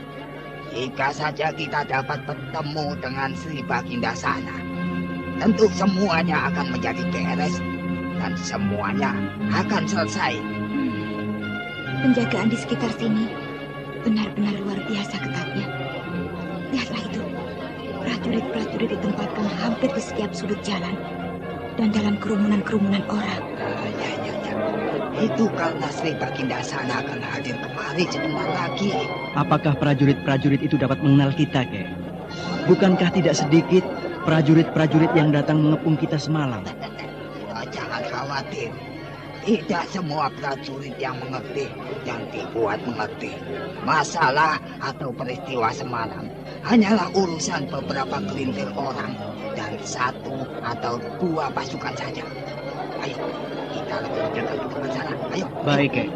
jika saja kita dapat bertemu dengan Sri Bagindasana, tentu semuanya akan menjadi beres dan semuanya akan selesai. Penjagaan di sekitar sini benar-benar luar biasa ketatnya. Lihatlah itu, prajurit-prajurit ditempatkan hampir di setiap sudut jalan dan dalam kerumunan-kerumunan orang. Ya. Itu karena Sri Bagindasana akan hadir kemari sebentar lagi. Apakah prajurit-prajurit itu dapat mengenal kita, Kek? Bukankah tidak sedikit prajurit-prajurit yang datang mengepung kita semalam? Jangan khawatir. Tidak semua prajurit yang mengerti yang dibuat mengerti. Masalah atau peristiwa semalam hanyalah urusan beberapa gelintir orang dan 1 atau 2 pasukan saja. Ayo, kita lebih menjaga di depan sana. Ayo. Baik, Kek.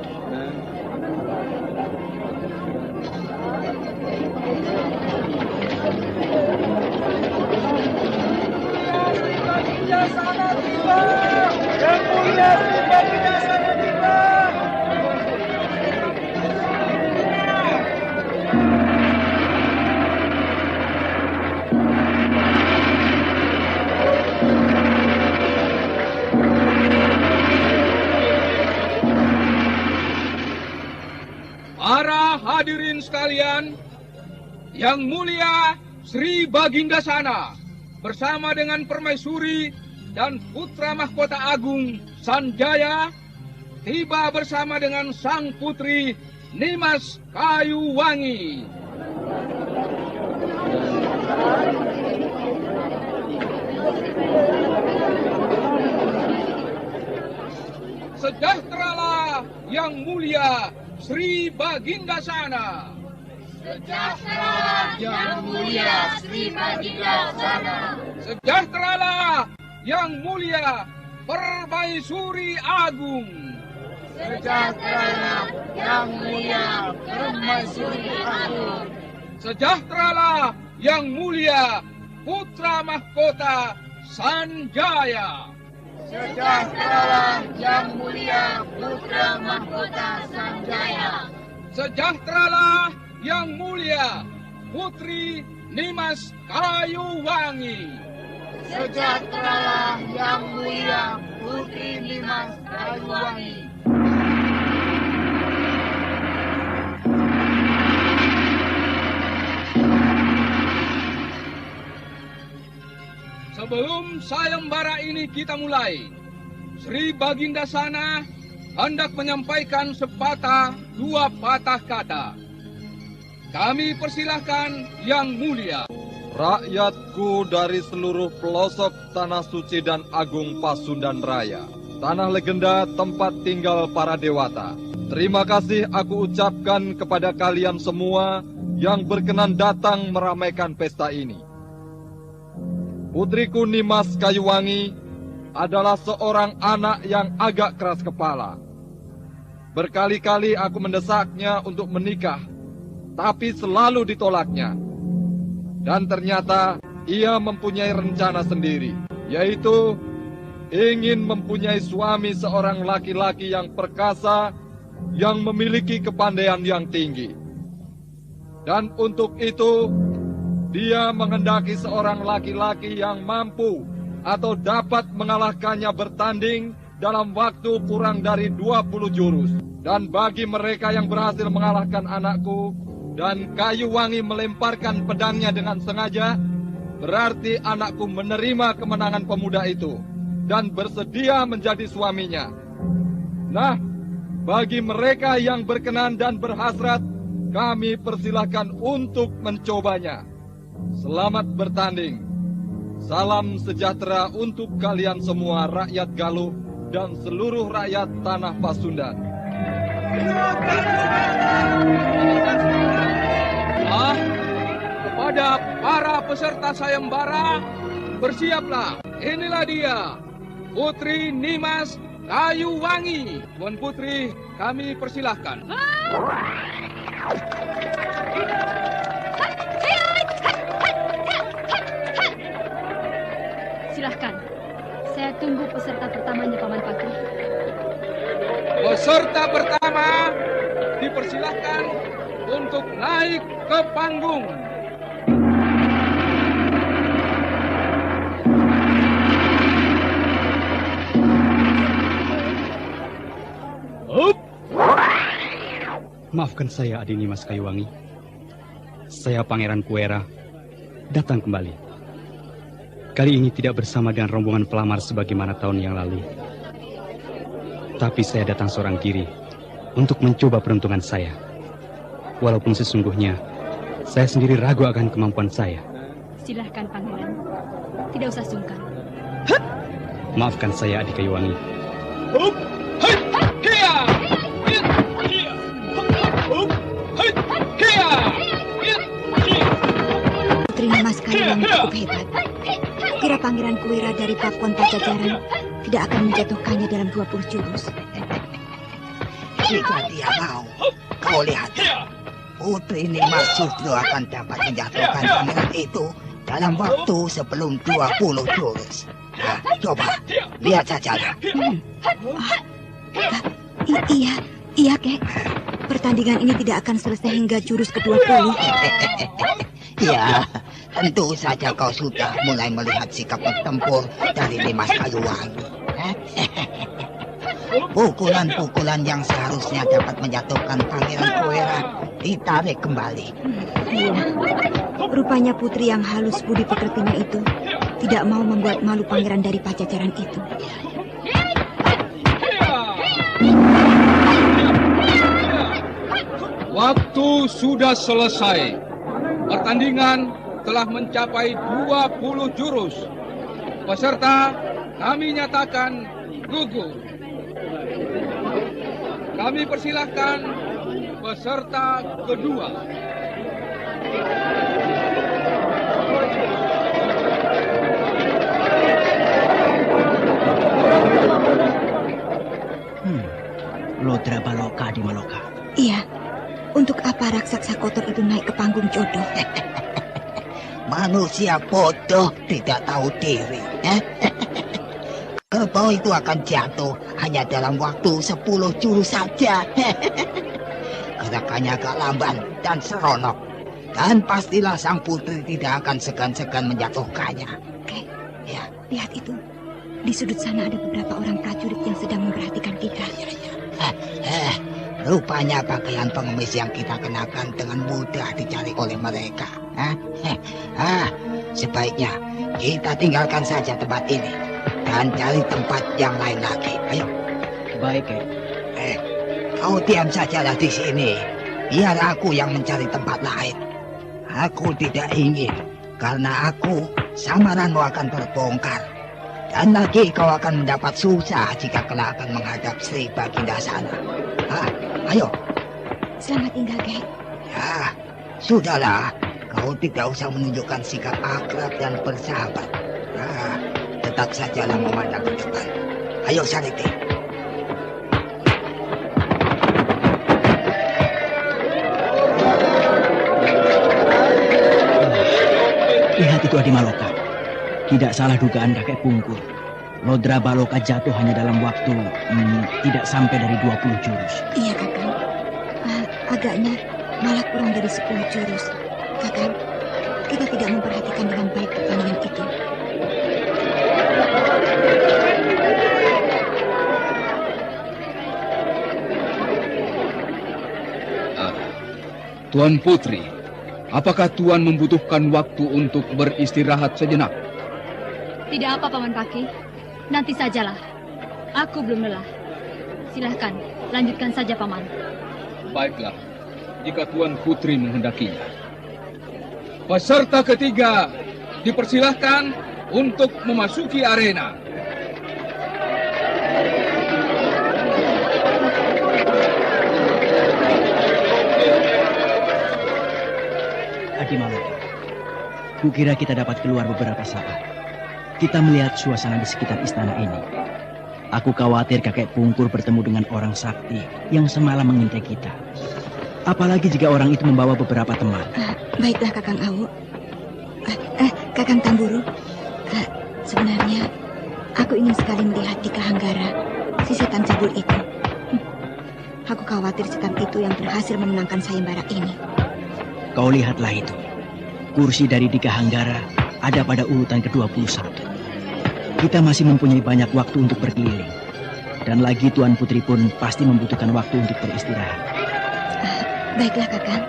Yang mulia Sri Bagindasana tiba. Para hadirin sekalian, Yang mulia Sri Bagindasana bersama dengan Permaisuri dan putra mahkota agung Sanjaya tiba bersama dengan sang putri Nimas Kayuwangi. Sejahteralah Yang mulia Sri Bagindasana. Sejahteralah Yang mulia Sri Bagindasana. Sejahteralah Yang mulia Permaisuri Agung. Sejahteralah Yang mulia Permaisuri Agung. Sejahteralah Yang mulia putra mahkota Sanjaya. Sejahteralah Yang mulia putra mahkota Sanjaya. Sejahteralah Yang mulia putri Nimas Kayuwangi. Sejahteralah Yang mulia putri Nimas Kayuwangi. Sebelum sayembara ini kita mulai, Sri Bagindasana hendak menyampaikan sepatah 2 patah kata. Kami persilahkan Yang mulia. Rakyatku dari seluruh pelosok Tanah Suci dan Agung Pasundan Raya, tanah legenda tempat tinggal para dewata. Terima kasih aku ucapkan kepada kalian semua yang berkenan datang meramaikan pesta ini. Putriku Nimas Kayuwangi adalah seorang anak yang agak keras kepala. Berkali-kali aku mendesaknya untuk menikah, tapi selalu ditolaknya. Dan ternyata ia mempunyai rencana sendiri, yaitu ingin mempunyai suami seorang laki-laki yang perkasa, yang memiliki kepandaian yang tinggi. Dan untuk itu, dia menghendaki seorang laki-laki yang mampu atau dapat mengalahkannya bertanding dalam waktu kurang dari 20 jurus. Dan bagi mereka yang berhasil mengalahkan anakku, dan Kayuwangi melemparkan pedangnya dengan sengaja, berarti anakku menerima kemenangan pemuda itu dan bersedia menjadi suaminya. Nah, bagi mereka yang berkenan dan berhasrat, kami persilahkan untuk mencobanya. Selamat bertanding. Salam sejahtera untuk kalian semua rakyat Galuh dan seluruh rakyat tanah Pasundan. Kepada para peserta sayembara, bersiaplah. Inilah dia, Putri Nimas Kayuwangi. Tuan Putri, kami persilahkan. Silahkan. Saya tunggu peserta pertamanya, Paman Pakri. Peserta pertama dipersilahkan untuk naik ke panggung. Maafkan saya, Adi Nimas Kayuwangi. Saya Pangeran Kuera, datang kembali. Kali ini tidak bersama dengan rombongan pelamar sebagaimana tahun yang lalu. Tapi saya datang seorang diri untuk mencoba peruntungan saya. Walaupun sesungguhnya saya sendiri ragu akan kemampuan saya. Silahkan, Pangeran. Tidak usah sungkan. Maafkan saya, Adi Kayuwangi. Putri Nimas Kayuwangi cukup hebat. Kira Pangeran Kuera dari Pakuan Pajajaran tidak akan menjatuhkannya dalam 20 jurus. Jika dia mau, kau lihat. Putri Nimas justru akan dapat menjatuhkan pangeran itu dalam waktu sebelum 20 jurus. Nah, coba, lihat saja. Iya, Kek. Pertandingan ini tidak akan selesai hingga jurus ke-20. Ya, tentu saja kau sudah mulai melihat sikap bertempur dari Nimas Kayuwangi. Pukulan-pukulan yang seharusnya dapat menjatuhkan Pangeran Kuera ditarik kembali. Rupanya putri yang halus budi pekertinya itu tidak mau membuat malu pangeran dari Pajajaran itu. Waktu sudah selesai. Pertandingan telah mencapai 20 jurus. Peserta kami nyatakan gugur. Kami persilahkan peserta kedua. Lodra Baloka di Maloka. Iya. Untuk apa raksasa kotor itu naik ke panggung jodoh? Manusia bodoh tidak tahu diri. Kerbau itu akan jatuh hanya dalam waktu 10 jurus saja. Gerakannya agak lamban dan seronok. Dan pastilah sang putri tidak akan segan-segan menjatuhkannya. Oke, ya, lihat itu. Di sudut sana ada beberapa orang prajurit yang sedang memperhatikan kita. Rupanya pakaian pengemis yang kita kenakan dengan mudah dicari oleh mereka. Sebaiknya kita tinggalkan saja tempat ini dan cari tempat yang lain lagi. Ayo. Baik, Kek. Kau diam sajalah di sini. Biar aku yang mencari tempat lain. Aku tidak ingin, karena aku samaranmu akan terbongkar. Dan lagi kau akan mendapat susah jika kelak akan menghadap Sri Baginda sana. Ayo. Selamat tinggal, Kek. Ya, sudahlah. Kau tidak usah menunjukkan sikap akrab dan bersahabat. Tetap sajalah memandang ke depan. Ayo, Sariti. Lihat itu Adi Maloka. Tidak salah dugaan kakek Pungkur. Lodra Baloka jatuh hanya dalam waktu tidak sampai dari 20 jurus. Iya, Kakang. Agaknya malah kurang dari 10 jurus. Kakang, kita tidak memperhatikan dengan baik pertandingan itu. Tuan Putri, apakah Tuan membutuhkan waktu untuk beristirahat sejenak? Tidak apa, Paman Paki. Nanti sajalah. Aku belum lelah. Silahkan, lanjutkan saja, Paman. Baiklah, jika Tuan Putri menghendakinya. Peserta ketiga, dipersilahkan untuk memasuki arena. Adimaloka, kukira kita dapat keluar beberapa saat. Kita melihat suasana di sekitar istana ini. Aku khawatir kakek Pungkur bertemu dengan orang sakti yang semalam mengintai kita. Apalagi jika orang itu membawa beberapa teman. Baiklah Kakang Awu. Kakang Tamburu. Sebenarnya aku ingin sekali melihat di Kahanggara si setan cebul itu. Aku khawatir setan itu yang berhasil memenangkan sayembara ini. Kau lihatlah itu. Kursi dari Dika Hanggara ada pada urutan ke-21. Kita masih mempunyai banyak waktu untuk berkeliling. Dan lagi Tuan Putri pun pasti membutuhkan waktu untuk beristirahat. Baiklah, Kakang.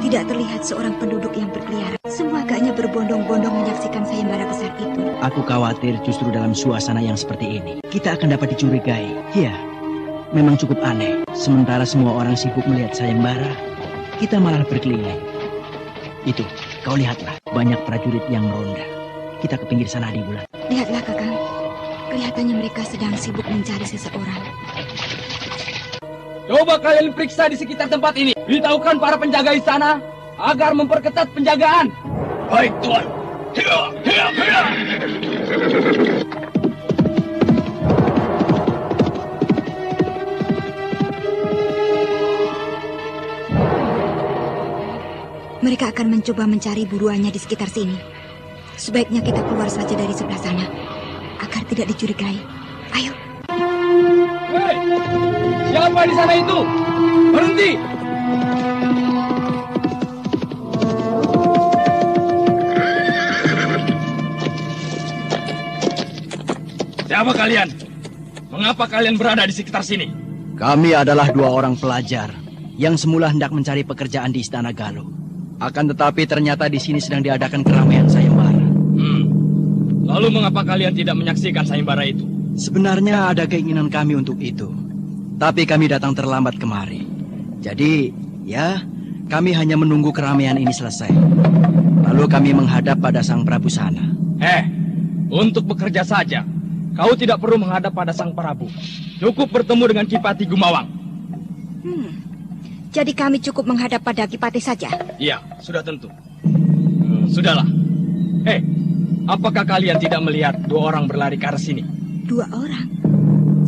Tidak terlihat seorang penduduk yang berkeliaran. Semua agaknya berbondong-bondong menyaksikan sayembara besar itu. Aku khawatir justru dalam suasana yang seperti ini, kita akan dapat dicurigai. Ya, memang cukup aneh. Sementara semua orang sibuk melihat sayembara, kita malah berkeliling. Itu, kau lihatlah, banyak prajurit yang meronda. Kita ke pinggir sana, Adiwulan. Lihatlah, Kakang. Kelihatannya mereka sedang sibuk mencari seseorang. Coba kalian periksa di sekitar tempat ini. Beritahukan para penjaga istana agar memperketat penjagaan. Baik, Tuan. Mereka akan mencoba mencari buruannya di sekitar sini. Sebaiknya kita keluar saja dari sebelah sana agar tidak dicurigai. Ayo. Hei! Siapa di sana itu? Berhenti! Siapa kalian? Mengapa kalian berada di sekitar sini? Kami adalah 2 orang pelajar yang semula hendak mencari pekerjaan di Istana Galuh. Akan tetapi ternyata di sini sedang diadakan keramaian sayembara. Lalu mengapa kalian tidak menyaksikan sayembara itu? Sebenarnya ada keinginan kami untuk itu. Tapi kami datang terlambat kemari. Jadi, ya, kami hanya menunggu keramaian ini selesai. Lalu kami menghadap pada Sang Prabu sana. Untuk bekerja saja. Kau tidak perlu menghadap pada Sang Prabu. Cukup bertemu dengan Kipati Gumawang. Jadi kami cukup menghadap pada Kipati saja? Iya, sudah tentu. Sudahlah. Apakah kalian tidak melihat 2 orang berlari ke arah sini? 2 orang?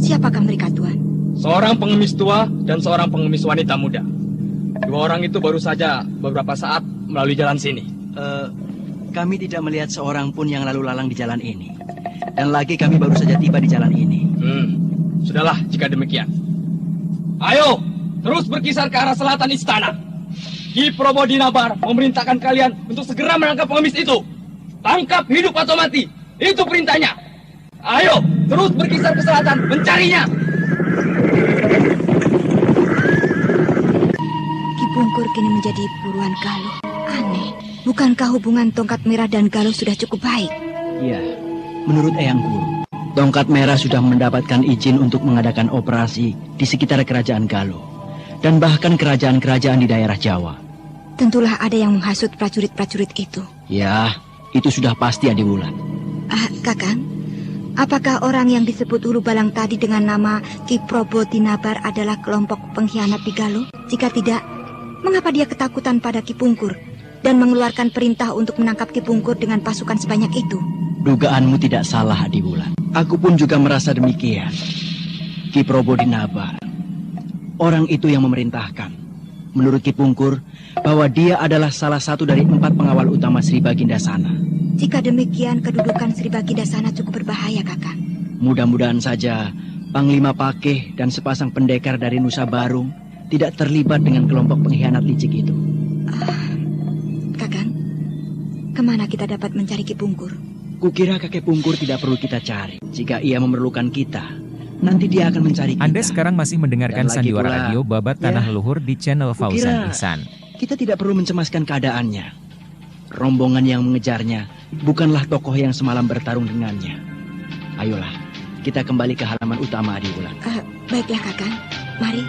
Siapakah mereka, Tuan? Seorang pengemis tua dan seorang pengemis wanita muda. 2 orang itu baru saja beberapa saat melalui jalan sini. Kami tidak melihat seorang pun yang lalu lalang di jalan ini. Dan lagi kami baru saja tiba di jalan ini. Sudahlah jika demikian. Ayo, terus berkisar ke arah selatan istana. Ki Probodinabar memerintahkan kalian untuk segera menangkap pengemis itu. Tangkap hidup atau mati. Itu perintahnya. Ayo, terus berkisar ke selatan, mencarinya. Ki Pungkur kini menjadi buruan Galuh. Aneh, bukankah hubungan Tongkat Merah dan Galuh sudah cukup baik? Iya, menurut Eyang Guru, Tongkat Merah sudah mendapatkan izin untuk mengadakan operasi di sekitar kerajaan Galuh. Dan bahkan kerajaan-kerajaan di daerah Jawa. Tentulah ada yang menghasut prajurit-prajurit itu. Ya, itu sudah pasti, Adiwulan. Kakang, apakah orang yang disebut Hulu Balang tadi dengan nama Ki Probodinabar adalah kelompok pengkhianat di Galuh? Jika tidak, mengapa dia ketakutan pada Ki Pungkur dan mengeluarkan perintah untuk menangkap Ki Pungkur dengan pasukan sebanyak itu? Dugaanmu tidak salah, Adiwulan. Aku pun juga merasa demikian. Ki Probodinabar, orang itu yang memerintahkan. Menurut Ki Pungkur, bahwa dia adalah salah satu dari 4 pengawal utama Sri Bagindasana. Jika demikian, kedudukan Sri Bagindasana cukup berbahaya, Kakang. Mudah-mudahan saja Panglima Pakeh dan sepasang pendekar dari Nusa Barung tidak terlibat dengan kelompok pengkhianat licik itu. Kakang, kemana kita dapat mencari Ki Pungkur? Kukira kakek Pungkur tidak perlu kita cari. Jika ia memerlukan kita, nanti dia akan mencari kita. Anda sekarang masih mendengarkan Dan lagi Sandiwara pula, Radio Babat Tanah ya, Leluhur di channel Fauzan Ihsan. Kita tidak perlu mencemaskan keadaannya. Rombongan yang mengejarnya bukanlah tokoh yang semalam bertarung dengannya. Ayolah, kita kembali ke halaman utama, Adi Wulan. Baiklah, Kakang. Mari.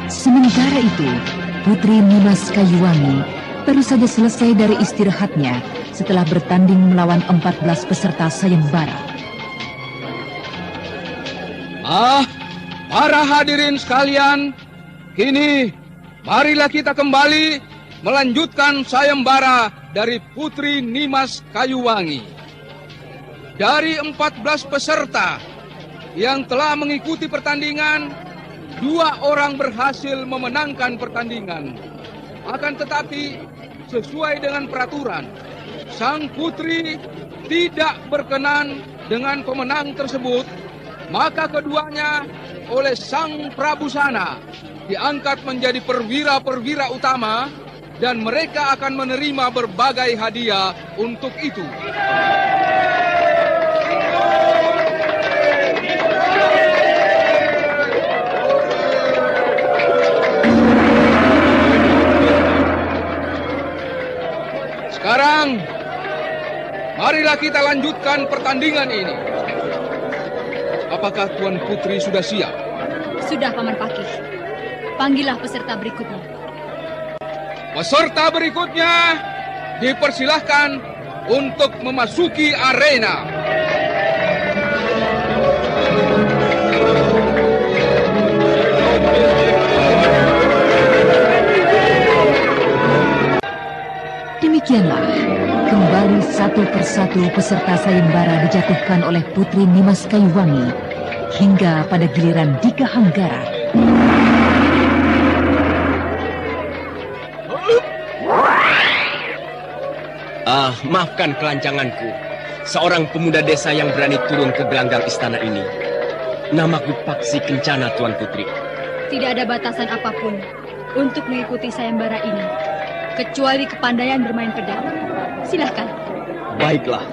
Sementara itu, Putri Nimas Kayuwangi baru saja selesai dari istirahatnya setelah bertanding melawan 14 peserta sayembara. Para hadirin sekalian, kini marilah kita kembali melanjutkan sayembara dari Putri Nimas Kayuwangi. Dari 14 peserta yang telah mengikuti pertandingan, 2 orang berhasil memenangkan pertandingan. Akan tetapi, sesuai dengan peraturan, sang putri tidak berkenan dengan pemenang tersebut, maka keduanya oleh sang Prabusana diangkat menjadi perwira-perwira utama dan mereka akan menerima berbagai hadiah untuk itu. Sekarang, marilah kita lanjutkan pertandingan ini. Apakah Tuan Putri sudah siap? Sudah, Paman Pakih. Panggillah peserta berikutnya. Peserta berikutnya dipersilahkan untuk memasuki arena. Demikianlah, kembali satu persatu peserta sayembara dijatuhkan oleh Putri Nimas Kayuwangi hingga pada giliran Dika Hanggara. Maafkan kelancanganku. Seorang pemuda desa yang berani turun ke gelanggang istana ini. Namaku Paksi Kencana, Tuan Putri. Tidak ada batasan apapun untuk mengikuti sayembara ini, kecuali kepandaian bermain pedang. Silahkan. Baiklah.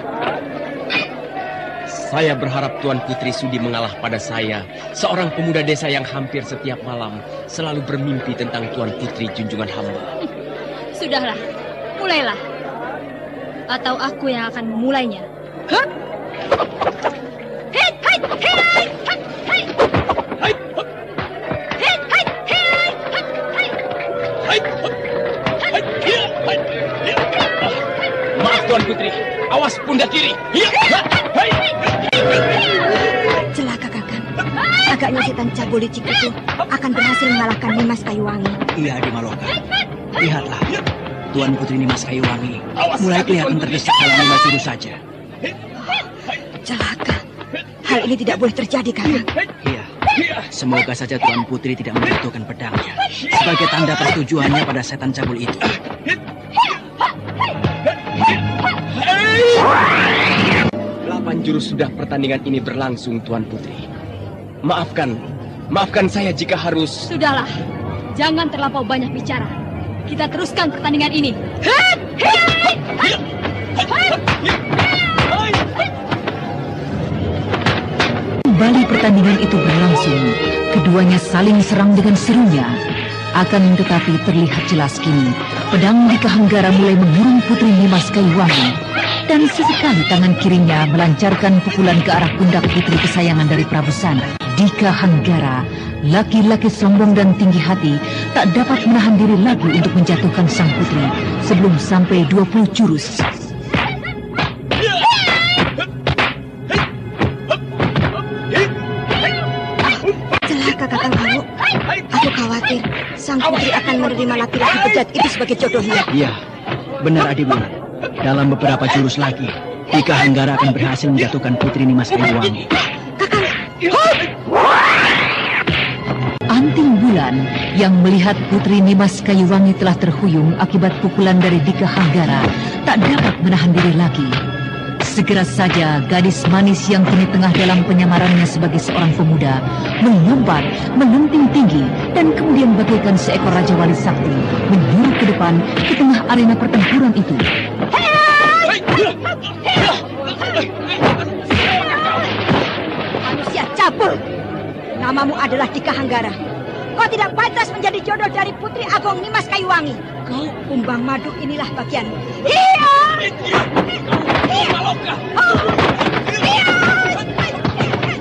Saya berharap Tuan Putri sudi mengalah pada saya, seorang pemuda desa yang hampir setiap malam selalu bermimpi tentang Tuan Putri junjungan hamba. Sudahlah, mulailah. Atau aku yang akan memulainya. Hah? Maaf Tuan Putri, awas pundak kiri. Celaka, Kakang. Agaknya setan cabul licik itu akan berhasil mengalahkan Nimas Kayuwangi. Iya, Adi Maloka. Lihatlah, Tuan Putri Nimas Kayuwangi mulai kelihatan terdesak dalam 5 jurus saja. Celaka. Hal ini tidak boleh terjadi, Kakang. Iya. Semoga saja Tuan Putri tidak menjatuhkan pedangnya sebagai tanda persetujuannya pada setan cabul itu. 8 jurus sudah pertandingan ini berlangsung, Tuan Putri. Maafkan saya jika harus... Sudahlah, jangan terlampau banyak bicara. Kita teruskan pertandingan ini. Kembali pertandingan itu berlangsung. Keduanya saling serang dengan serunya. Akan tetapi terlihat jelas kini, pedang Dika Hanggara mulai mengurung Putri Nimas Kayuwangi. Dan sesekali tangan kirinya melancarkan pukulan ke arah pundak putri kesayangan dari Prabusana. Dika Hanggara, laki-laki sombong dan tinggi hati, tak dapat menahan diri lagi untuk menjatuhkan sang putri sebelum sampai 20 jurus. Celaka, Kakang Awu. Aku khawatir sang putri akan menerima laki-laki bejat itu sebagai jodohnya. Iya, benar Adi Wulan. Dalam beberapa jurus lagi, Dika Hanggara akan berhasil menjatuhkan Putri Nimas Kayuwangi. Anting Bulan yang melihat Putri Nimas Kayuwangi telah terhuyung akibat pukulan dari Dika Hanggara tak dapat menahan diri lagi. Segera saja gadis manis yang kini tengah dalam penyamarannya sebagai seorang pemuda melompat, melenting tinggi, dan kemudian bagaikan seekor Raja Wali Sakti menyuruh ke depan ke tengah arena pertempuran itu. Manusia cabul, namamu adalah Dika Hanggara. Kau tidak pantas menjadi jodoh dari Putri Agong Nimas Kayuwangi. Kau Kumbang Madu inilah bagianmu.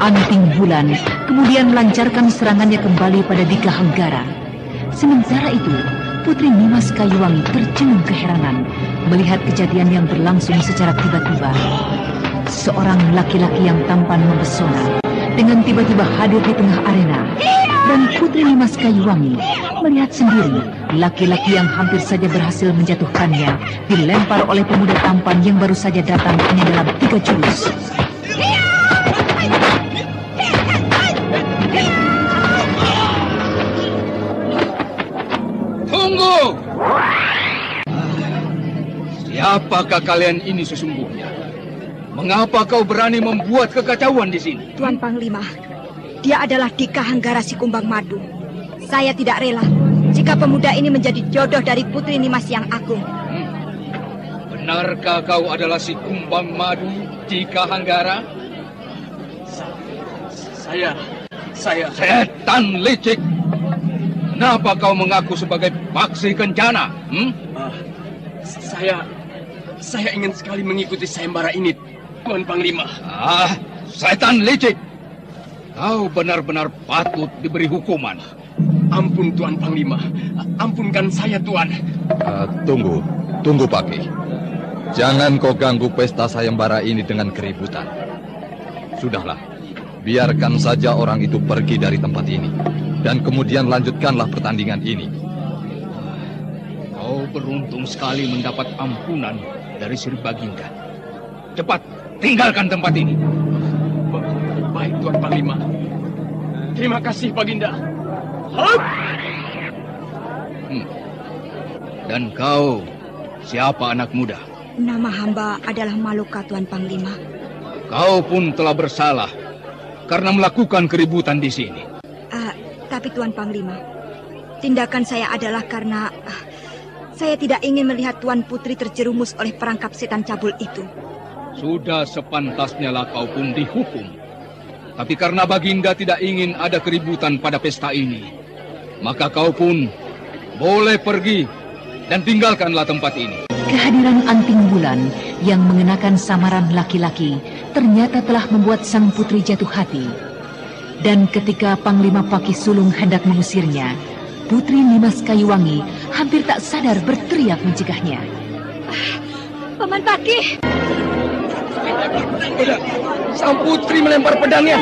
Anting Bulan kemudian melancarkan serangannya kembali pada Dika Hanggara. Sementara itu, Putri Nimas Kayuwangi tercengung keheranan melihat kejadian yang berlangsung secara tiba-tiba. Seorang laki-laki yang tampan mempesona dengan tiba-tiba hadir di tengah arena. Dan Putri Nimas Kayuwangi melihat sendiri laki-laki yang hampir saja berhasil menjatuhkannya dilempar oleh pemuda tampan yang baru saja datang hanya dalam 3 jurus. Tunggu! Siapakah kalian ini sesungguhnya? Mengapa kau berani membuat kekacauan di sini? Tuan Panglima, dia adalah Dika Hanggara si Kumbang Madu. Saya tidak rela jika pemuda ini menjadi jodoh dari Putri Nimas yang agung. Benarkah kau adalah si Kumbang Madu, Dika Hanggara? Saya... Setan licik! Kenapa kau mengaku sebagai Paksi Kencana? Saya ingin sekali mengikuti sayembara ini, Tuan Panglima. Setan licik! Kau benar-benar patut diberi hukuman. Ampun Tuan Panglima, ampunkan saya Tuan. Tunggu Paki. Jangan kau ganggu pesta sayembara ini dengan keributan. Sudahlah, biarkan saja orang itu pergi dari tempat ini. Dan kemudian lanjutkanlah pertandingan ini. Kau beruntung sekali mendapat ampunan dari Sri Baginda. Cepat, tinggalkan tempat ini. Baik Tuan Panglima. Terima kasih Baginda. Dan kau, siapa anak muda? Nama hamba adalah Maloka, Tuan Panglima. Kau pun telah bersalah karena melakukan keributan di sini. Tapi Tuan Panglima, tindakan saya adalah karena saya tidak ingin melihat Tuan Putri terjerumus oleh perangkap setan cabul itu. Sudah sepantasnya lah kau pun dihukum. Tapi karena Baginda tidak ingin ada keributan pada pesta ini, maka kau pun boleh pergi dan tinggalkanlah tempat ini. Kehadiran Anting Bulan yang mengenakan samaran laki-laki ternyata telah membuat sang putri jatuh hati. Dan ketika Panglima Paki Sulung hendak mengusirnya, Putri Nimas Kayuwangi hampir tak sadar berteriak mencegahnya. Paman Paki! Sang putri melempar pedangnya.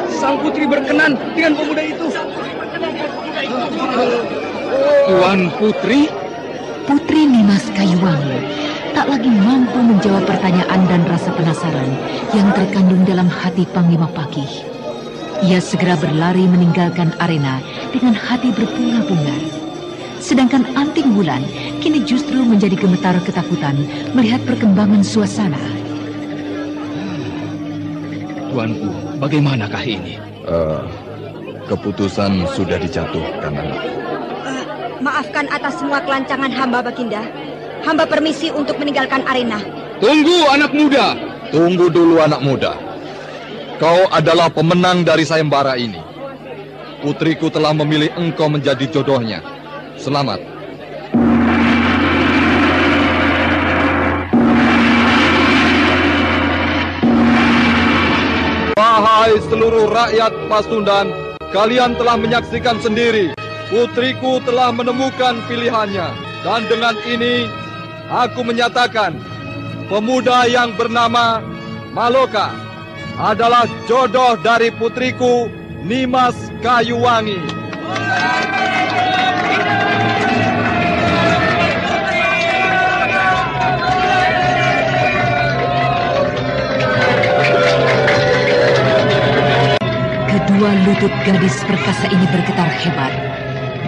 Sang putri berkenan dengan pemuda itu. Tuan Putri? Putri Nimas Kayuwangi tak lagi mampu menjawab pertanyaan dan rasa penasaran yang terkandung dalam hati Panglima Paki. Ia segera berlari meninggalkan arena dengan hati berbunga-bunga. Sedangkan Anting Bulan kini justru menjadi gemetar ketakutan melihat perkembangan suasana. Tuanku, bagaimanakah ini? Keputusan sudah dijatuhkan, anak. Maafkan atas semua kelancangan hamba, Baginda. Hamba permisi untuk meninggalkan arena. Tunggu, anak muda! Tunggu dulu, anak muda. Kau adalah pemenang dari sayembara ini. Putriku telah memilih engkau menjadi jodohnya. Selamat. Wahai seluruh rakyat Pasundan, kalian telah menyaksikan sendiri. Putriku telah menemukan pilihannya. Dan dengan ini, aku menyatakan, pemuda yang bernama Maloka adalah jodoh dari putriku Nimas Kayuwangi. Kedua lutut gadis perkasa ini bergetar hebat.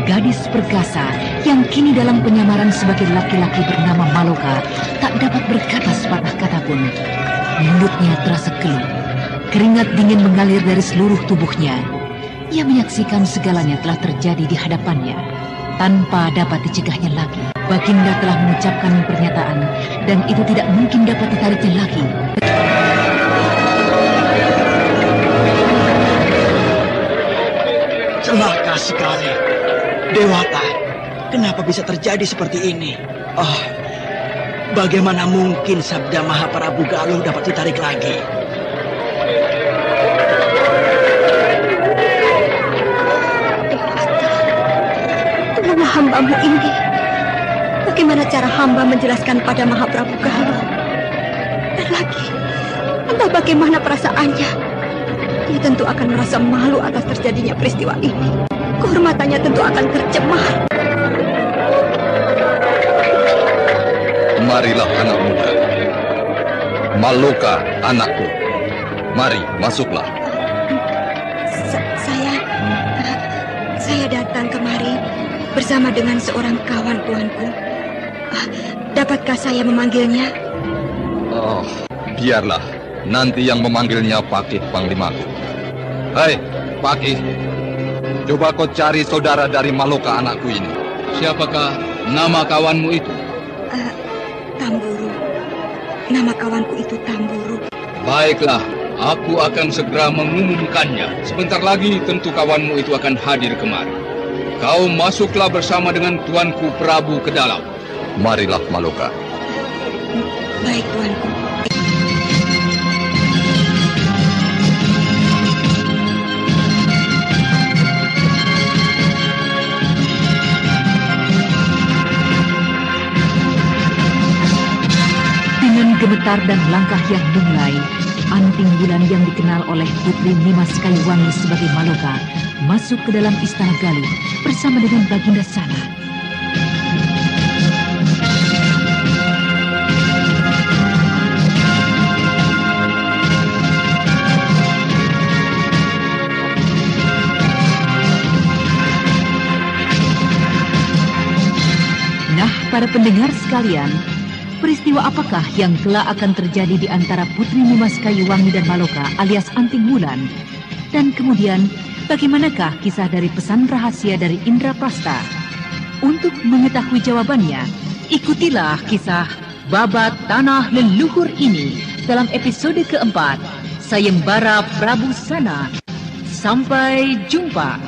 Gadis perkasa yang kini dalam penyamaran sebagai laki-laki bernama Maloka tak dapat berkata sepatah kata pun. Mulutnya terasa keluh. Keringat dingin mengalir dari seluruh tubuhnya. Ia menyaksikan segalanya telah terjadi di hadapannya. Tanpa dapat dicegahnya lagi, Baginda telah mengucapkan pernyataan dan itu tidak mungkin dapat ditariknya lagi. Celaka sekali. Dewata, kenapa bisa terjadi seperti ini? Oh, bagaimana mungkin sabda Mahaprabu Galuh dapat ditarik lagi? Tolonglah hambamu ini. Bagaimana cara hamba menjelaskan pada Mahaprabu Galuh? Dan lagi, entah bagaimana perasaannya. Dia tentu akan merasa malu atas terjadinya peristiwa ini. Kehormatannya tentu akan tercemar. Marilah anak muda. Maloka, anakku. Mari, masuklah. Saya datang kemari bersama dengan seorang kawan tuanku. Dapatkah saya memanggilnya? Oh, biarlah. Nanti yang memanggilnya Pakih Panglimaku. Hei, Pakih. Coba kau cari saudara dari Maloka anakku ini. Siapakah nama kawanmu itu? Tamburu. Nama kawanku itu Tamburu. Baiklah, aku akan segera mengumumkannya. Sebentar lagi tentu kawanmu itu akan hadir kemari. Kau masuklah bersama dengan tuanku Prabu ke dalam. Marilah Maloka. Baik, tuanku. Dengan gemetar dan langkah yang lunglai, Anting Wulan yang dikenal oleh Putri Nimas Kayuwangi sebagai Maloka masuk ke dalam istana Galuh bersama dengan Baginda Sana. Nah, para pendengar sekalian, peristiwa apakah yang kelak akan terjadi di antara Putri Nimas Kayuwangi dan Maloka alias Anting Wulan? Dan kemudian, bagaimanakah kisah dari pesan rahasia dari Indraprasta? Untuk mengetahui jawabannya, ikutilah kisah Babat Tanah Leluhur ini dalam episode keempat, Sayembara Prabu Sana. Sampai jumpa.